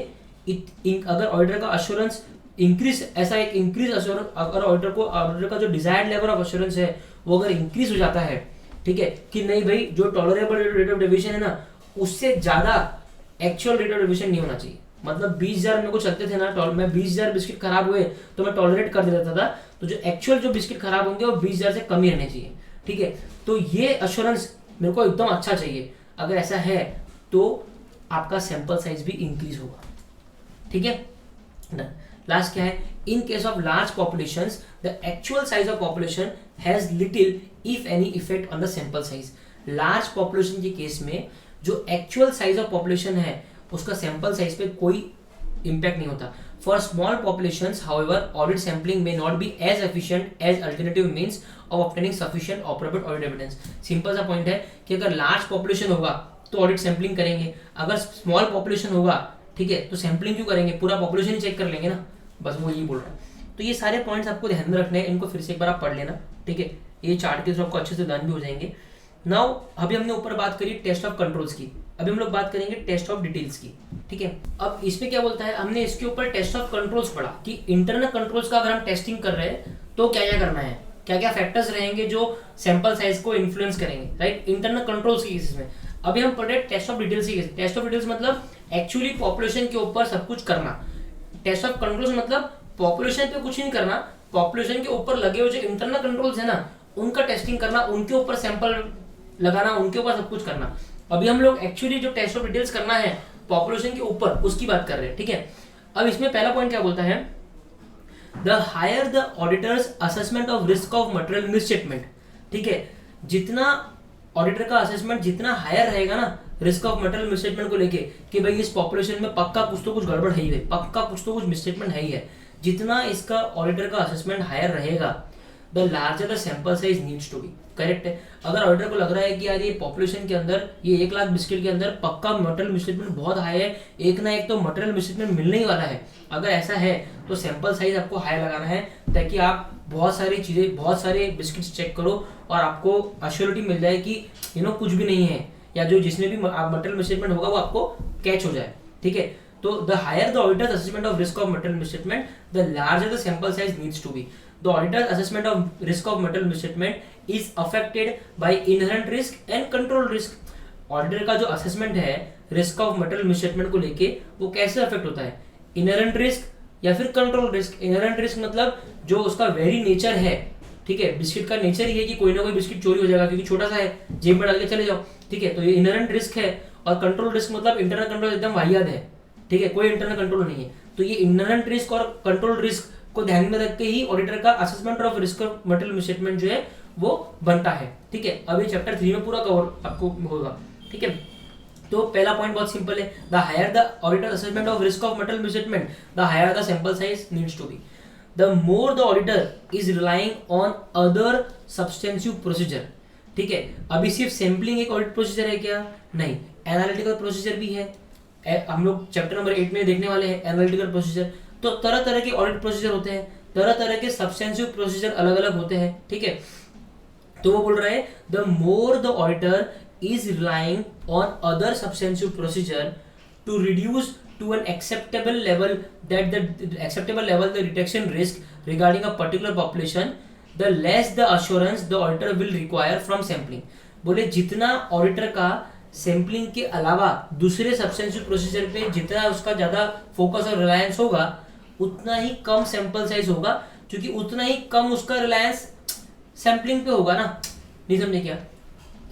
अगर ऑडिटर का अश्योरेंस इंक्रीज, ऐसा एक इंक्रीज अश्योरेंस, अगर ऑडिटर का जो डिजायर्ड लेवल ऑफ अश्योरेंस है वो अगर इंक्रीज हो जाता है, ठीक है, कि नहीं भाई जो टॉलरेबल रेट ऑफ डेविएशन है ना उससे ज्यादा एक्चुअल रेट ऑफ डेविएशन नहीं होना चाहिए। मतलब 20,000 मेरे को चलते थे ना, मैं 20,000 बिस्किट खराब हुए तो मैं टॉलरेट कर देता था, तो जो एक्चुअल जो बिस्किट खराब होंगे वो 20,000 से कम ही रहने चाहिए, ठीक है। तो ये अश्योरेंस मेरे को एकदम अच्छा चाहिए, अगर ऐसा है तो आपका सैंपल साइज भी इंक्रीज होगा, ठीक है। लास्ट क्या है, in case of large populations the actual size of population has little if any effect on the sample size. Large population के केस में जो एक्चुअल साइज ऑफ पॉपुलेशन है उसका सैंपल साइज पे कोई इंपैक्ट नहीं होता। For small populations however audit sampling may not be as efficient as alternative means of obtaining sufficient और अप्रोप्रिएट ऑडिट एविडेंस। सिंपल सा पॉइंट है कि अगर लार्ज पॉपुलेशन होगा तो ऑडिट सैंपलिंग करेंगे, अगर स्मॉल पॉपुलेशन होगा, ठीक है, तो सैंपलिंग क्यों करेंगे, पूरा पॉपुलेशन ही चेक कर लेंगे ना, बस वो यही बोल रहा है। तो ये सारे पॉइंट्स आपको ध्यान में रखने हैं, इनको फिर से एक बार आप पढ़ लेना, ठीक है। ये चार्ट के थ्रू आपको अच्छे से डन भी हो जाएंगे। नाउ अभी हमने ऊपर बात करी टेस्ट ऑफ कंट्रोल्स की, अभी हम लोग बात करेंगे टेस्ट ऑफ डिटेल्स की, ठीक है। अब इसमें क्या बोलता है, हमने इसके ऊपर टेस्ट ऑफ कंट्रोल्स पढ़ा कि इंटरनल कंट्रोल्स का अगर हम टेस्टिंग कर रहे हैं तो क्या क्या करना है, क्या क्या फैक्टर्स रहेंगे जो सैंपल साइज को इन्फ्लुएंस करेंगे, राइट, इंटरनल कंट्रोल्स की केसेस में। अभी हम पढ़े टेस्ट ऑफ डिटेल्स की। टेस्ट ऑफ डिटेल्स मतलब एक्चुअली पॉपुलेशन के ऊपर सब कुछ करना, टेस्ट ऑफ कंट्रोल्स मतलब पॉपुलेशन पे कुछ नहीं करना, पॉपुलेशन के ऊपर लगे हुए जो इंटरनल कंट्रोल्स है ना उनका टेस्टिंग करना, उनके ऊपर सैंपल लगाना, उनके ऊपर सब कुछ करना। अभी हम लोग एक्चुअली जो टेस्ट ऑफ डिटेल्स करना है पॉपुलेशन के ऊपर उसकी बात कर रहे हैं, ठीक है। अब इसमें पहला पॉइंट क्या बोलता है, the higher the auditor's assessment of risk of material misstatement, ठीक है, जितना ऑडिटर का असेसमेंट जितना हायर रहेगा ना रिस्क ऑफ मटेरियल मिसस्टेटमेंट को लेके कि भाई इस पॉपुलेशन में पक्का कुछ तो कुछ गड़बड़ है ही है, पक्का कुछ तो कुछ मिसस्टेटमेंट है ही है, जितना इसका ऑडिटर का असेसमेंट हायर रहेगा the larger the sample size needs to be, correct है। अगर ऑडिटर को लग रहा है कि यार ये पॉपुलेशन के अंदर ये 1 लाख बिस्किट के अंदर पक्का मटेरियल मिसस्टेटमेंट बहुत हाई है, एक ना एक तो मटेरियल मिसस्टेटमेंट मिलने ही वाला है, अगर ऐसा है तो सैंपल साइज आपको हाई लगाना है ताकि आप बहुत सारी चीजें, बहुत सारे बिस्किट्स चेक करो और आपको अश्योरिटी मिल जाए कि कुछ भी नहीं है, या जो जिसमें भी मटेरियल मिसस्टेटमेंट होगा वो आपको कैच हो जाए, ठीक है। तो the higher the auditor's assessment of risk of material misstatement the larger the sample size needs to be. The auditor's assessment of risk of material misstatement is affected by inherent risk and control risk. Auditor का जो assessment है risk of material misstatement को लेके वो कैसे affect होता है, inherent risk या फिर कंट्रोल रिस्क। इनहेरेंट रिस्क मतलब जो उसका वेरी नेचर है, ठीक है, बिस्किट का नेचर ही है कि कोई ना कोई बिस्किट चोरी हो जाएगा क्योंकि छोटा सा है, जेब में डाल के चले जाओ, ठीक है, तो ये इनहेरेंट रिस्क है। और कंट्रोल रिस्क मतलब इंटरनल कंट्रोल एकदम वाहियात है, ठीक है, कोई इंटरनल कंट्रोल नहीं है। तो ये इनहेरेंट रिस्क और कंट्रोल रिस्क को ध्यान में रख के ही ऑडिटर का assessment of risk of material misstatement जो है वो बनता है, ठीक है। अभी चैप्टर 3 में पूरा कवर आपको होगा, ठीक है। तो पहला पॉइंट बहुत सिंपल है, the higher the auditor assessment of risk of material misstatement the higher the sample size needs to be. The more the auditor is relying on other substantive procedure, ठीक है। अभी सिर्फ सैम्पलिंग एक audit procedure है क्या, नहीं, analytical procedure भी है, हम लोग चैप्टर नंबर 8 में देखने वाले हैं एनालिटिकल प्रोसीजर। तो तरह तरह के ऑडिट प्रोसीजर होते हैं, तरह तरह के सब्सटेंसिव प्रोसीजर अलग अलग होते हैं, ठीक है। तो वो बोल रहा है the more the auditor is relying on other substantive procedure to reduce to an acceptable level the detection risk regarding a particular population, the less the assurance the auditor will require from sampling। बोले जितना auditor का sampling के अलावा दूसरे substantive procedure पे जितना उसका ज्यादा फोकस और रिलायंस होगा उतना ही कम सैंपल साइज होगा, क्योंकि उतना ही कम उसका रिलायंस सैम्पलिंग पे होगा ना। नहीं समझे क्या?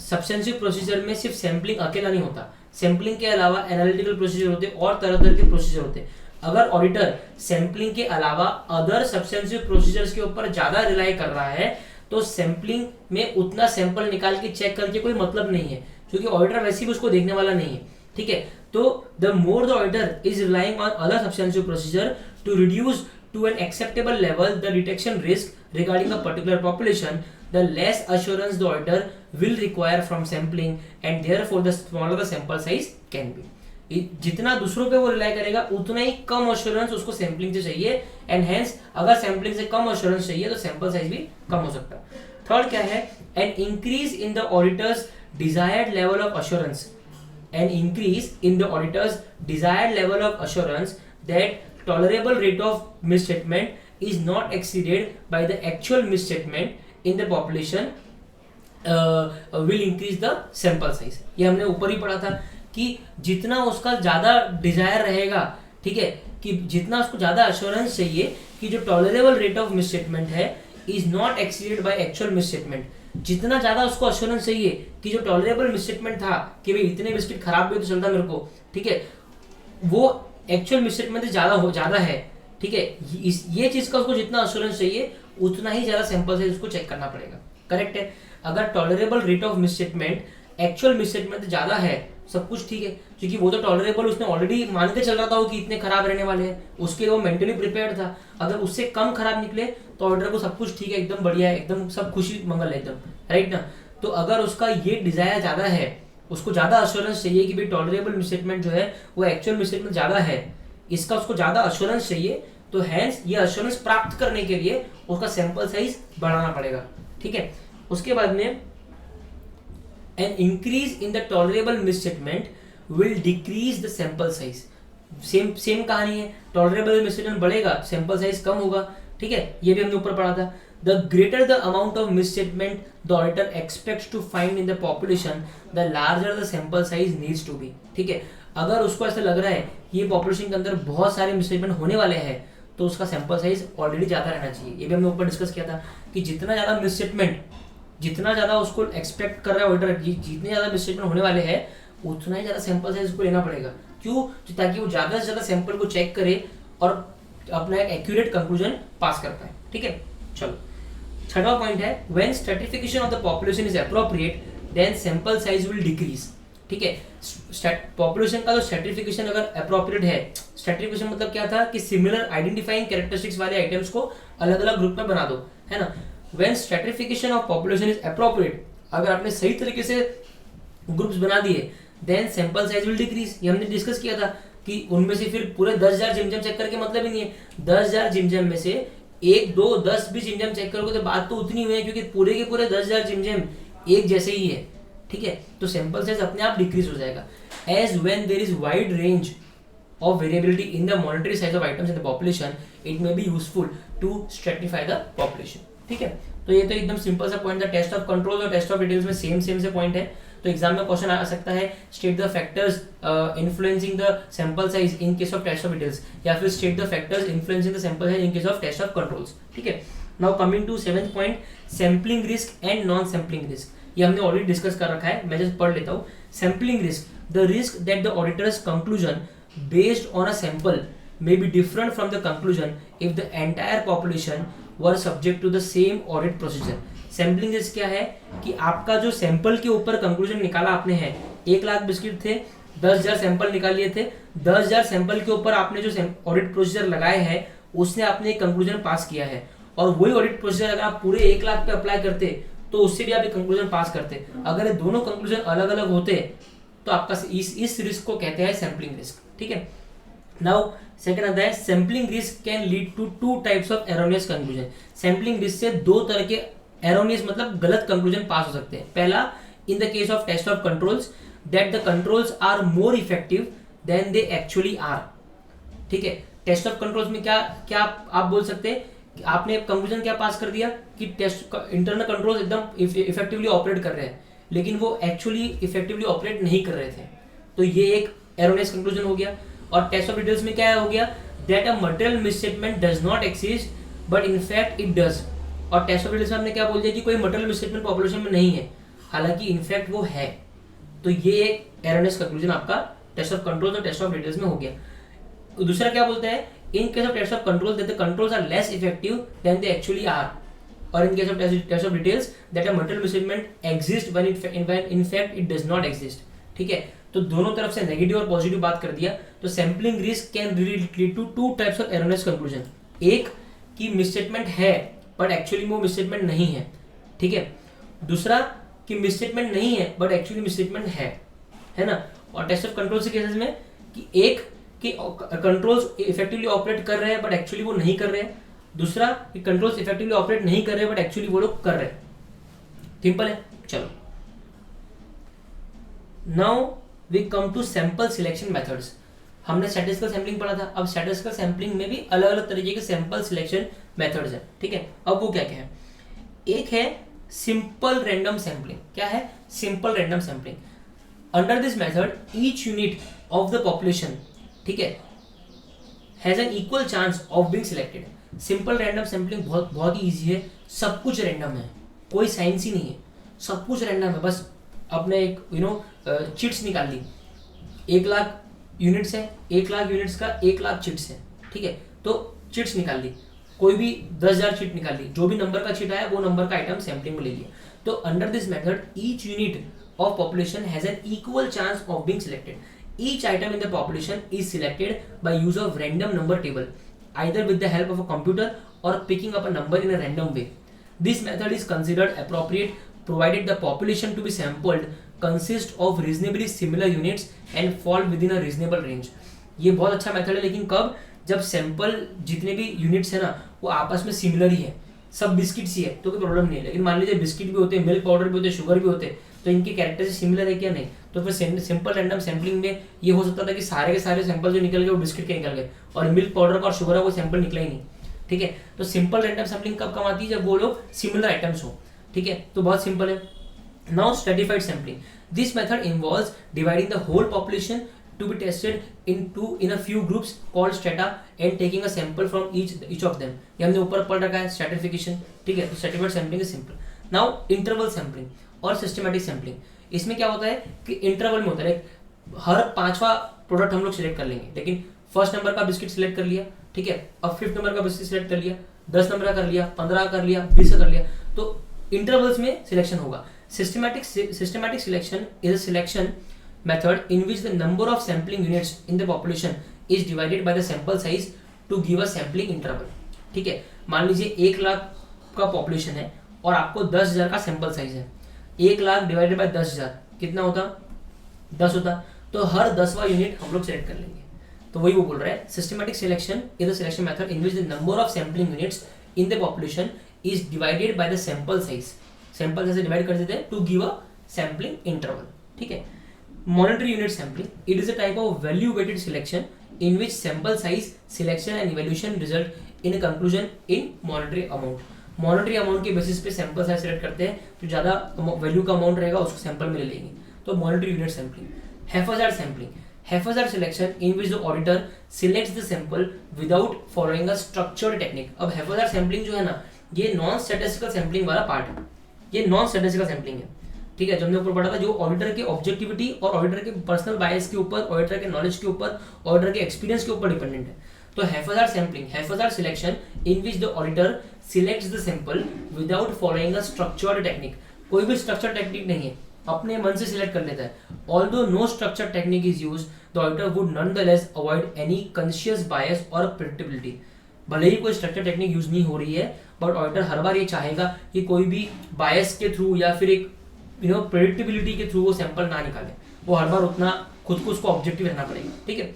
सब्सटेंसिव प्रोसीजर में सिर्फ सैम्पलिंग अकेला नहीं होता, सैम्पलिंग के अलावा एनालिटिकल प्रोसीजर होते और तरह तरह के प्रोसीजर होते। अगर ऑडिटर सैम्पलिंग के अलावा अदर सब्सटेंसिव प्रोसीजर्स के ऊपर ज्यादा रिलाई कर रहा है तो सैम्पलिंग में उतना सैंपल निकाल के चेक करके कोई मतलब नहीं है, क्योंकि ऑडिटर वैसे भी उसको देखने वाला नहीं है, ठीक है। तो the more the auditor is relying on other substantive procedure to reduce to an acceptable level the detection risk regarding a particular population, the less assurance the auditor will require from sampling and therefore the smaller the sample size can be। जितना दूसरों पे वो rely करेगा उतना ही कम assurance उसको sampling से चाहिए, and hence अगर सैम्पलिंग से कम अश्योरेंस चाहिए तो सैंपल साइज भी कम हो सकता है। थर्ड क्या है? N increase in the auditors desired level of assurance, N increase in the auditors desired level of assurance that tolerable rate of misstatement is not exceeded by the actual misstatement in the population will increase the sample size। ये हमने ऊपर ही पढ़ा था कि जितना उसका ज्यादा Dzire रहेगा, ठीक है, कि जितना उसको ज्यादा अश्योरेंस चाहिए कि जो टॉलरेबल रेट ऑफ मिसस्टेटमेंट है is not exceeded by actual misstatement, जितना ज्यादा उसको अश्योरेंस चाहिए कि जो टॉलरेबल मिसस्टेटमेंट था कि भाई इतने बिस्किट खराब भी तो चलता मेरे को, ठीक है, वो एक्चुअल मिसस्टेटमेंट ज्यादा है, ठीक है। ये चीज का उसको जितना अश्योरेंस चाहिए उतना ही ज्यादा सैंपल साइज उसको चेक करना पड़ेगा, करेक्ट है। अगर tolerable rate of misstatement actual misstatement ज्यादा है सब कुछ ठीक है, क्योंकि वो तो टॉलरेबल उसने ऑलरेडी मान के चल रहा था कि इतने खराब रहने वाले हैं, उसके लिए वो मेंटली प्रिपेयर्ड था। अगर उससे कम खराब निकले तो ऑर्डर को सब कुछ ठीक है, एकदम बढ़िया है, एकदम सब खुशी मंगल है एकदम, राइट ना। तो अगर उसका ये डिजायर ज्यादा है, उसको ज्यादा अश्योरेंस चाहिए कि भाई टॉलरेबल मिसस्टेटमेंट जो है वो एक्चुअल मिसस्टेटमेंट ज्यादा है, इसका उसको ज्यादा अश्योरेंस चाहिए, तो हैंस ये अश्योरेंस प्राप्त करने के लिए उसका सैंपल साइज बढ़ाना पड़ेगा, ठीक है। उसके बाद में N increase in the tolerable misstatement will decrease the sample size. Same कहानी है, टॉलरेबल मिसस्टेटमेंट बढ़ेगा सैंपल साइज कम होगा, ठीक है। ये भी हमने ऊपर पढ़ा था। The greater the amount of misstatement the auditor expects to find in the population, the larger the sample size needs to be। ठीक है, अगर उसको ऐसा लग रहा है ये पॉपुलेशन के अंदर बहुत सारे मिसस्टेटमेंट होने वाले हैं तो उसका सैंपल साइज ऑलरेडी ज्यादा रहना चाहिए। ये भी हमने ऊपर डिस्कस किया था कि जितना ज्यादा मिसस्टेटमेंट, जितना ज्यादा उसको एक्सपेक्ट कर रहा है ऑडिटर, जितने ज्यादा मिसस्टेटमेंट होने वाले हैं उतना ही ज्यादा सैंपल साइज उसको लेना पड़ेगा। क्यों? ताकि वो ज्यादा से ज्यादा सैंपल को चेक करे और अपना एक एक्यूरेट कंक्लूजन पास कर पाए, ठीक है। चलो, छठा पॉइंट है when stratification of the population is appropriate then sample size will decrease. ठीक है, पॉपुलेशन का जो स्ट्रैटिफिकेशन अगर एप्रोप्रिएट है, स्ट्रैटिफिकेशन मतलब क्या था कि सिमिलर आइडेंटिफाइंग कैरेक्टरिस्टिक्स वाले आइटम्स को अलग अलग ग्रुप में बना दो, है ना। When stratification of population is appropriate, अगर आपने सही तरीके से ग्रुप्स बना दिए then sample size will decrease. ये हमने डिस्कस किया था कि उनमें से फिर पूरे 10,000 जिमजम चेक करके मतलब ही नहीं है। 10,000 जिमजम में से 1, 2, 10 भी जिमजम चेक करोगे तो बात तो उतनी हुई है, क्योंकि पूरे के पूरे 10,000 जिमजम एक जैसे ही है, ठीक है। तो सैंपल साइज अपने आप डिक्रीज हो जाएगा। As when there is wide range of variability in the monetary size of items in the population, it may be useful to stratify the population। ठीक है, तो ये तो एकदम सिंपल सा पॉइंट था। टेस्ट ऑफ कंट्रोल और टेस्ट ऑफ डिटेल्स में सेम से पॉइंट है। तो एग्जाम में क्वेश्चन आ सकता है state the factors influencing the sample size in case of test of details, या फिर state the factors influencing the sample size in case of test of controls. ठीक है, now coming to 7th point, sampling risk and non sampling risk. ये हमने already discuss कर रखा है, मैं जस्ट पढ़ लेता हूँ। Sampling risk, the risk that the auditors conclusion based on a sample may be different from the conclusion if the entire population were subject to the same audit procedure। Sampling risk क्या है कि आपका जो sample के ऊपर conclusion निकाला आपने है, 1 लाख बिस्किट थे, 10,000 सैंपल निकाल लिए थे, 10,000 सैंपल के ऊपर आपने जो ऑडिट प्रोसीजर लगाए हैं उसने आपने एक कंक्लूजन पास किया है, और वही ऑडिट प्रोसीजर अगर आप पूरे 1 लाख पे अप्लाई करते तो उससे भी आप एक कंक्लूजन पास करते। अगर ये दोनों कंक्लूजन अलग अलग होते तो आपका इस रिस्क को कहते हैं सैम्पलिंग रिस्क, ठीक है। नाउ सेकंड आता है sampling risk can lead to two types of erroneous conclusion. Sampling risk से दो तरह के एरोनियस मतलब गलत कंक्लूजन पास हो सकते हैं। पहला, in the case of test of controls that the controls are more effective than they actually are, ठीक है। टेस्ट ऑफ कंट्रोल्स में क्या क्या आप बोल सकते हैं कि आपने कंक्लूजन क्या पास कर दिया कि टेस्ट इंटरनल कंट्रोल्स एकदम इफेक्टिवली ऑपरेट कर रहे हैं, लेकिन वो एक्चुअली इफेक्टिवली ऑपरेट नहीं कर रहे थे, तो ये एक एरोनियस कंक्लूजन हो गया। और टेस्ट ऑफ डिटेल्स में क्या हो गया, that a material misstatement does not exist but in fact it does. और टेस्ट ऑफ डिटेल्स में हमने क्या बोल दिया कि कोई मटेरियल मिसस्टेटमेंट पॉपुलेशन में नहीं है, हालांकि इनफैक्ट वो है। तो ये एक एरोनियस कंक्लूजन आपका टेस्ट ऑफ कंट्रोल्स और टेस्ट ऑफ डिटेल्स में हो गया। दूसरा क्या बोलता है, in case of test of control that the controls are less effective than they actually are, और in case of test of details that a material misstatement exist when in fact it does not exist, ठीक है। तो दोनों तरफ से negative और positive बात कर दिया। तो sampling risk can lead to two types of erroneous conclusion. एक कि मिसस्टेटमेंट है बट एक्चुअली वो मिसस्टेटमेंट नहीं है, ठीक है। दूसरा कि मिसस्टेटमेंट नहीं है बट एक्चुअली मिसस्टेटमेंट है ना। और टेस्ट ऑफ कंट्रोल के केसेस में कि एक कि कंट्रोल्स इफेक्टिवली ऑपरेट कर रहे हैं बट एक्चुअली वो नहीं कर रहे हैं, दूसरा कि कंट्रोल्स इफेक्टिवली ऑपरेट नहीं कर रहे हैं बट एक्चुअली वो लोग कर रहे हैं। सिंपल है। चलो now we come to sample selection methods. हमने स्टैटिस्टिकल सैम्पलिंग पढ़ा था, अब स्टैटिस्टिकल सैम्पलिंग में भी अलग अलग तरीके के सैंपल सिलेक्शन मेथड्स हैं, ठीक है। अब वो क्या क्या है, एक है सिंपल रैंडम सैम्पलिंग। क्या है? Simple random sampling. Under this method each unit of the population, ठीक है, has an equal chance of being selected. Simple random sampling बहुत ही ईजी है, सब कुछ रैंडम है, कोई साइंस ही नहीं है, सब कुछ रैंडम है। बस अपने एक चिट्स निकाल ली, 1,00,000 यूनिट्स है, 1,00,000 यूनिट्स का 1,00,000 चिट्स है, ठीक है। तो चिट्स निकाल ली, कोई भी 10,000 चिट निकाल ली, जो भी नंबर का चिट आया वो नंबर का आइटम सैम्पलिंग में ले लिया। तो under this method each unit of population has an equal chance of being selected. Each item in the population is selected by use of random number table, either with the help of a computer or picking up a number in a random way. This method is considered appropriate provided the population to be sampled consists of reasonably similar units and fall within a reasonable range. ये बहुत अच्छा method है, लेकिन कब? जब sample जितने भी units है ना वो आपस में सिमिलर ही है, सब बिस्किट्स ही है तो कोई प्रॉब्लम नहीं है। लेकिन मान लीजिए बिस्किट भी होते हैं, मिल्क पाउडर भी होते हैं, शुगर भी होते हैं, तो इनके कैरेक्टर से सिमिलर है क्या? नहीं। तो फिर सिंपल रैंडम सैम्पलिंग में ये हो सकता था कि सारे के सारे सैंपल जो निकल गए वो बिस्किट के निकल गए और मिल्क पाउडर का और शुगर का वो सैंपल निकला ही नहीं, ठीक है। तो सिंपल रैंडम सैम्पलिंग कब काम आती है? जब वो लोग सिमिलर आइटम्स हो, ठीक है। तो बहुत सिंपल है। Now stratified sampling, this method involves dividing the whole population to be tested in a few groups called strata and taking a sample from each of them. ये हमने ऊपर पढ़ रखा है स्ट्रेटिफिकेशन, ठीक है। तो stratified sampling is simple. Now interval sampling और सिस्टमैटिक सैम्पलिंग, इसमें क्या होता है कि इंटरवल में होता है हर 5वां प्रोडक्ट हम लोग सिलेक्ट कर लेंगे, लेकिन फर्स्ट नंबर का बिस्किट सिलेक्ट कर लिया, ठीक है। अब 5th नंबर का बिस्किट सिलेक्ट कर लिया, 10 नंबर का कर लिया, 15 का कर लिया, 20 का कर लिया, तो इंटरवल्स में सिलेक्शन होगा। Systematic selection is a selection method in which the number of sampling units in the population is divided by the sample size to give a sampling interval, ठीक है। मान लीजिए 1,00,000 का पॉपुलेशन है और आपको 10,000 का सैंपल साइज है, 1,00,000 डिवाइडेड बाय 10,000 कितना होता? 10 होता। तो हर 10वां यूनिट हम लोग सेलेक्ट कर लेंगे। तो वही वो बोल रहा है, systematic selection is a selection method in which the number of sampling units in the population is divided by the sample size. Sample size से डिवाइड कर देते हैं to give a sampling interval, ठीक है। Monetary unit sampling, it is a type of value weighted selection in which sample size selection and evaluation result in a conclusion in monetary amount. Monetary amount के basis पे sample size select करते हैं, तो ज़्यादा value का amount रहेगा उसको sample में ले लेंगे, तो monetary unit sampling. Haphazard sampling, haphazard selection in which the auditor selects the sample without following a structured technique. अब हैफाजार्ड सैम्पलिंग जो है ना, ये नॉन स्टैटिस्टिकल सैम्पलिंग वाला पार्ट है, ये नॉन स्टैटिस्टिकल सैम्पलिंग है, ठीक है। जो हमने ऊपर पढ़ा था, जो ऑडिटर के ऑब्जेक्टिविटी और ऑडिटर के पर्सनल बायस के ऊपर, ऑडिटर के नॉलेज के ऊपर, ऑडिटर के एक्सपीरियंस के ऊपर डिपेंडेंट है। तो haphazard sampling, haphazard selection in which the auditor selects the sample without following a structured technique. कोई भी स्ट्रक्चर्ड टेक्निक नहीं है, अपने मन से सिलेक्ट कर लेता है। Although no structured technique is used, the auditor would nonetheless avoid any conscious bias और प्रेडिक्टेबिलिटी। भले ही कोई स्ट्रक्चर्ड टेक्निक यूज नहीं हो रही है, बट ऑडिटर हर बार ये चाहेगा कि कोई भी बायस के थ्रू या फिर एक प्रेडिक्टेबिलिटी के थ्रू वो सैंपल ना निकाले, वो हर बार उतना खुद को उसको ऑब्जेक्टिव रहना पड़ेगा, ठीक है।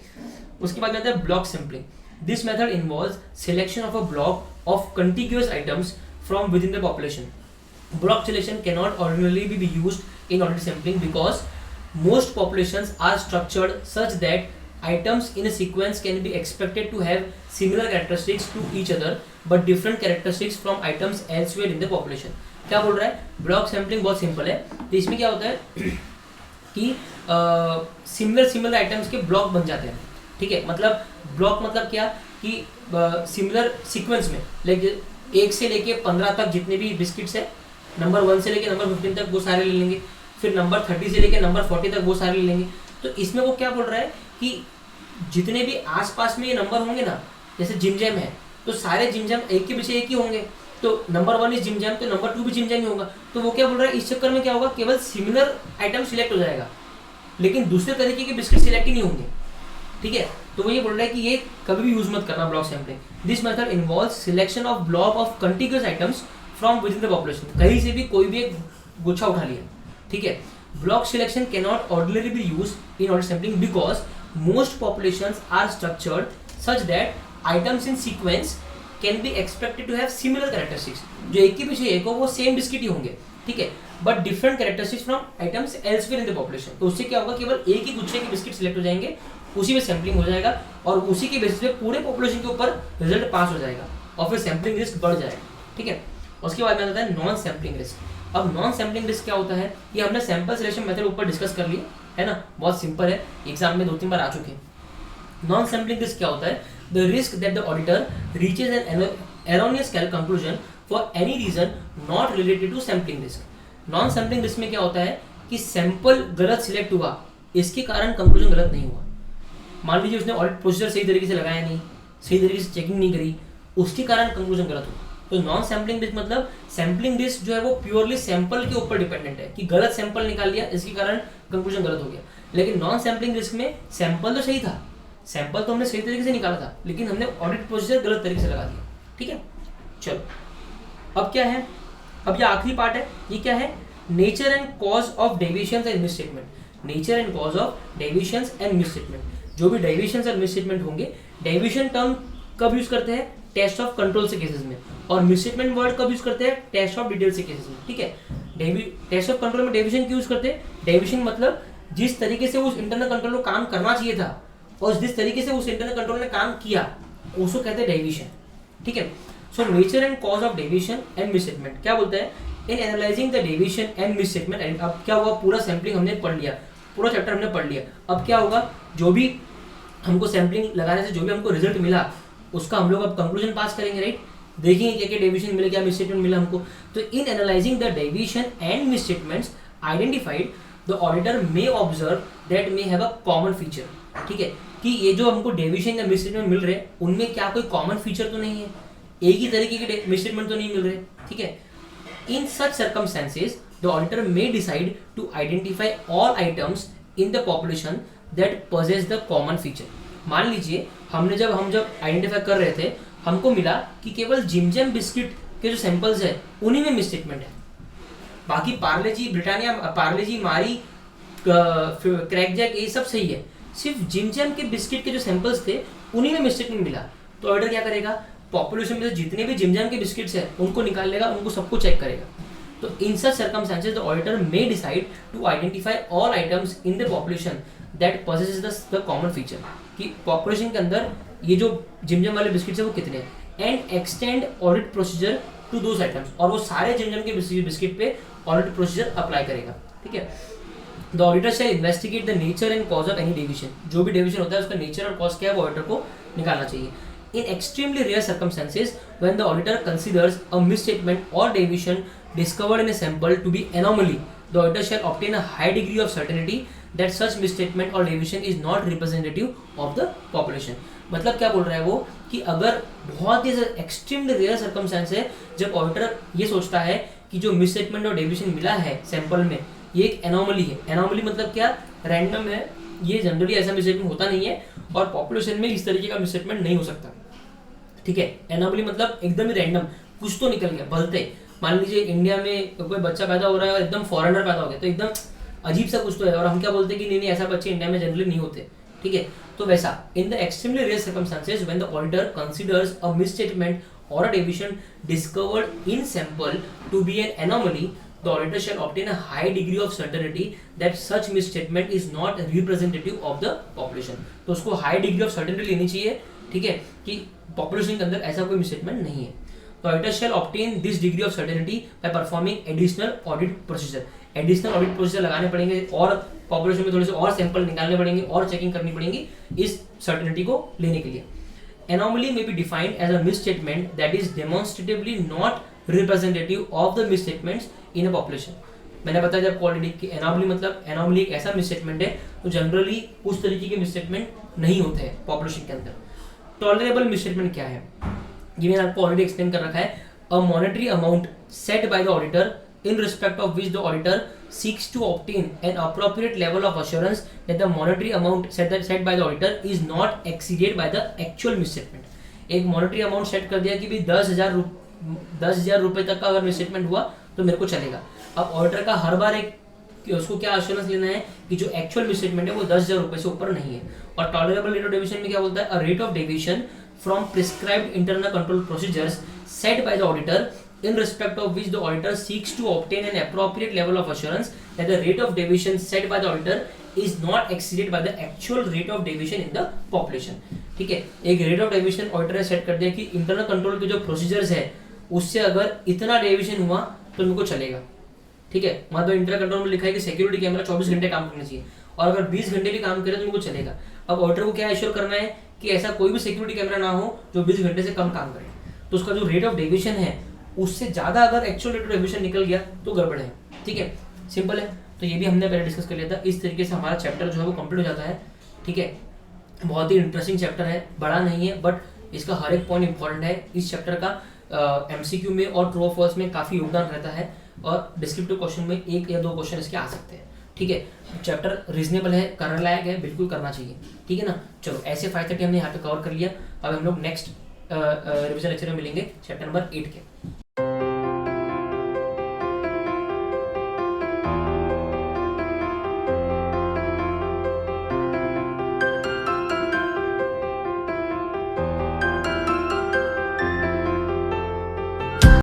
उसके बाद आता है block sampling. This method involves selection of a block of contiguous items from within the population. Block selection cannot ordinarily be used in audit sampling because most populations are structured such that items in a sequence can be expected to have similar characteristics to each other but different characteristics from items elsewhere in the population। क्या बोल रहा है, block sampling बहुत simple है। तो इसमें क्या होता है कि सिमिलर आइटम्स के ब्लॉक बन जाते हैं, ठीक है। मतलब ब्लॉक मतलब क्या कि सिमिलर सीक्वेंस में लाइक 1 से लेके 15 तक जितने भी बिस्किट्स है, नंबर 1 से लेके नंबर 15 तक वो सारे ले लेंगे, फिर नंबर 30 से लेके नंबर 40 तक वो सारे ले लेंगे। तो इसमें वो क्या बोल रहा है कि जितने भी आसपास में ये नंबर होंगे ना, जैसे जिम जैम है तो सारे जिम जैम एक के पीछे एक ही होंगे, तो नंबर 1 इज जिम जैम तो नंबर 2 भी जिम जैम ही होगा। तो वो क्या बोल रहा है, इस चक्कर में क्या होगा, केवल सिमिलर आइटम सिलेक्ट हो जाएगा लेकिन दूसरे तरीके के बिस्किट सिलेक्ट ही नहीं होंगे, ठीक है। तो वो ये बोल रहा है कि ये कभी भी यूज मत करना block sampling. This method involves selection of block of contiguous items from within the population. कहीं से भी कोई भी एक गुच्छा उठा लिया, ठीक है। Block selection cannot ordinarily be used in audit sampling because most populations are structured such that items in sequence can be expected to have similar characteristics। जो एक के पीछे एक हो वो सेम बिस्किट ही होंगे, ठीक है, but different characteristics from items elsewhere in the population. तो उससे क्या होगा, केवल एक ही गुच्छे के बिस्किट सिलेक्ट हो जाएंगे, उसी में सैम्पलिंग हो जाएगा और उसी के बेसिस पे पूरे पॉपुलेशन के ऊपर रिजल्ट पास हो जाएगा और फिर सैम्पलिंग रिस्क बढ़ जाएगा, ठीक है। उसके बाद में आता है नॉन सैम्पलिंग रिस्क। अब नॉन सैम्पलिंग रिस्क क्या होता है, ये हमने सैंपल सिलेक्शन मेथड ऊपर डिस्कस कर लिया है ना, बहुत सिंपल है, एग्जाम में 2-3 बार आ चुके हैं। नॉन सैम्पलिंग रिस्क क्या होता है, the risk that the auditor reaches an erroneous conclusion for any reason not related to sampling risk. Non sampling risk में क्या होता है कि सैंपल गलत सिलेक्ट हुआ, इसके कारण कंक्लूजन गलत नहीं हुआ। मान लीजिए उसने ऑडिट प्रोसीजर सही तरीके से लगाया नहीं, सही तरीके से चेकिंग नहीं करी, उसके कारण कंक्लूजन गलत हुआ। तो नॉन सैम्पलिंग रिस्क मतलब सैम्पलिंग रिस्क जो है वो प्योरली सैंपल के ऊपर डिपेंडेंट है कि गलत सैंपल निकाल लिया इसके कारण कंक्लूजन गलत हो गया। लेकिन नॉन सैम्पलिंग रिस्क में सैंपल तो सही था, सैंपल तो हमने सही तरीके से निकाला था, लेकिन हमने ऑडिट प्रोसीजर गलत तरीके से लगा दिया, ठीक है। चलो अब क्या है, अब ये आखिरी पार्ट है, ये क्या है, nature and cause of deviations and misstatement. Nature and cause of deviations and misstatement. जो भी डेविएशंस और मिसस्टेटमेंट होंगे, डेविएशन टर्म कब यूज करते हैं, टेस्ट ऑफ कंट्रोल से केसेस में, और मिसस्टेटमेंट वर्ड कब यूज करते हैं, टेस्ट ऑफ डिटेल से केसेस में, ठीक है। टेस्ट ऑफ कंट्रोल में डेविएशन क्यों यूज करते हैं, डेविएशन मतलब जिस तरीके से उस इंटरनल कंट्रोल को काम करना चाहिए था और जिस तरीके से उस इंटरनल कंट्रोल ने काम किया उसको कहते हैं डेविएशन, ठीक है। So nature and cause of deviation and misstatement क्या बोलता है, इन analysing the deviation and misstatement. अब क्या हुआ, पूरा सैम्पलिंग हमने पढ़ लिया, पूरा चैप्टर हमने पढ़ लिया। अब क्या होगा, जो भी हमको सैम्पलिंग लगाने से जो भी हमको रिजल्ट मिला उसका हम लोग अब कंक्लूजन पास करेंगे, राइट। देखेंगे क्या क्या डेविएशन मिला, क्या मिसस्टेटमेंट मिला हमको। तो इन analysing the deviation and misstatements identified the auditor may observe that may have a common feature, ठीक है, कि ये जो हमको डेविएशन या मिसस्टेटमेंट मिल रहे हैं उनमें क्या कोई कॉमन फीचर तो नहीं है, एक ही तरीके के मिसस्टेटमेंट तो नहीं मिल रहे, ठीक है। In such circumstances the auditor may decide to identify all items in the population that possess the common feature. मान लीजिए हम जब आइडेंटिफाई कर रहे थे, हमको मिला कि केवल जिम जैम बिस्किट के जो सैंपल्स है उन्हीं में मिसस्टेटमेंट है, बाकी पार्ले जी, ब्रिटानिया, पार्ले जी, मारी, क्रैक जैक ये सब सही है, सिर्फ जिम जैम के बिस्किट के जो सैंपल्स थे उन्हीं में मिसस्टेटमेंट मिला। तो ऑर्डर क्या करेगा, पॉपुलेशन में से जितने भी जिम जैम के बिस्किट्स है उनको निकाल लेगा, उनको सबको चेक करेगा। तो in such circumstances the auditor may decide to identify all items in the population that possesses the common feature, कि पॉपुलेशन के अंदर ये जो जिम जैम वाले बिस्किट्स है वो कितने हैं, and extend audit procedure to those items, और वो सारे जिम जैम के बिस्किट पे ऑडिट प्रोसीजर अप्लाई करेगा, ठीक है। The auditor shall investigate the nature and cause of any deviation. जो भी डेविएशन होता है उसका नेचर और कॉज क्या है वो ऑडिटर को निकालना चाहिए। In extremely rare circumstances, when the auditor considers a misstatement or deviation discovered in a sample to be anomaly, the auditor shall obtain a high degree of certainty that such misstatement or deviation is not representative of the population. मतलब क्या बोल रहा है वो कि अगर बहुत ही extremely rare circumstance है जब ऑडिटर ये सोचता है कि जो मिसस्टेटमेंट और डेविएशन मिला है सैंपल में ये एक एनोमली है। एनोमली मतलब क्या, रैंडम है, ये जनरली ऐसा मिसस्टेटमेंट होता नहीं है और पॉपुलेशन में इस तरीके का मिसस्टेटमेंट नहीं हो सकता, ठीक है। एनोमली मतलब एकदम ही रैंडम, कुछ तो निकल गया भलते, मान लीजिए इंडिया में कोई बच्चा पैदा हो रहा है, एकदम फॉरेनर पैदा हो गया, तो एकदम अजीब सा कुछ तो है, और हम क्या बोलते हैं कि नहीं नहीं ऐसा बच्चे इंडिया में जनरली नहीं होते, ठीक है। तो वैसा in the extremely rare circumstances when the auditor considers a misstatement और a deviation discovered in sample to be an anomaly, the auditor shall obtain a high degree of certainty that such misstatement is not representative of the population। तो उसको high degree of certainty लेनी चाहिए, ठीक है, कि population के अंदर ऐसा कोई misstatement नहीं है। तो auditor shall obtain this degree of certainty by performing additional audit procedure। additional audit procedure लगाने पड़ेंगे और population में थोड़े से और sample निकालने पड़ेंगे और checking करनी पड़ेंगी इस certainty को लेने के लिए। Anomaly may be defined as a misstatement that is demonstratively not representative of the misstatements in a population। मैंने बताया जब ऑलरेडी कि एनोमली मतलब एनोमली एक ऐसा मिसस्टेटमेंट है तो जनरली उस तरीके के मिसस्टेटमेंट नहीं होते हैं पॉपुलेशन के अंदर। टॉलरेबल मिसस्टेटमेंट क्या है, ये मैंने आपको ऑलरेडी एक्सप्लेन कर रखा है। A monetary amount set bye the auditor in respect of which the auditor seeks to obtain an appropriate level of assurance that the monetary amount set by the auditor is not exceeded by the actual misstatement। एक monetary amount set कर दिया कि भाई 10,000 रुपए तक का अगर misstatement हुआ तो मेरे को चलेगा। अब ऑडिटर का हर बार एक उसको क्या अश्योरेंस लेना है कि जो एक्चुअल मिसस्टेटमेंट है वो 10,000 रुपए से ऊपर नहीं है। और टॉलरेबल रेट ऑफ डेविएशन में क्या बोलता है, a rate of deviation from prescribed internal control procedures set bye the auditor in respect of which the auditor seeks to obtain an appropriate level of assurance that the rate of deviation set by the auditor is not exceeded by the actual rate of deviation in the population। ठीक है, एक rate of deviation auditor ने set कर दिया कि internal control के जो procedures है उससे अगर इतना डेविएशन हुआ तो मेरे को चलेगा, ठीक है। मतलब इंटरनल कंट्रोल में लिखा है कि सिक्योरिटी कैमरा 24 घंटे काम करना चाहिए और अगर 20 घंटे भी काम करे तो मेरे को चलेगा। अब ऑडिटर को क्या एश्योर करना है कि ऐसा कोई भी सिक्योरिटी कैमरा ना हो जो 20 घंटे से कम काम करे, तो उसका जो रेट ऑफ डेविएशन है उससे ज्यादा अगर एक्चुअल रेट ऑफ डेविएशन निकल गया तो गड़बड़ है, ठीक है। सिंपल है, तो ये भी हमने पहले डिस्कस कर लिया था। इस तरीके से हमारा चैप्टर जो है वो कंप्लीट हो जाता है, ठीक है। बहुत ही इंटरेस्टिंग चैप्टर है, बड़ा नहीं है बट इसका हर एक पॉइंट इंपॉर्टेंट है। इस चैप्टर का एमसीक्यू में और ट्रू और फॉल्स में काफी योगदान रहता है और डिस्क्रिप्टिव क्वेश्चन में 1 या 2 क्वेश्चन इसके आ सकते हैं, ठीक है। चैप्टर रीजनेबल है, करने लायक है, बिल्कुल करना चाहिए, ठीक है ना। चलो ऐसे 5:30 हमने यहाँ पे कवर कर लिया। अब हम लोग नेक्स्ट रिविजन लेक्चर में मिलेंगे चैप्टर नंबर 8 के।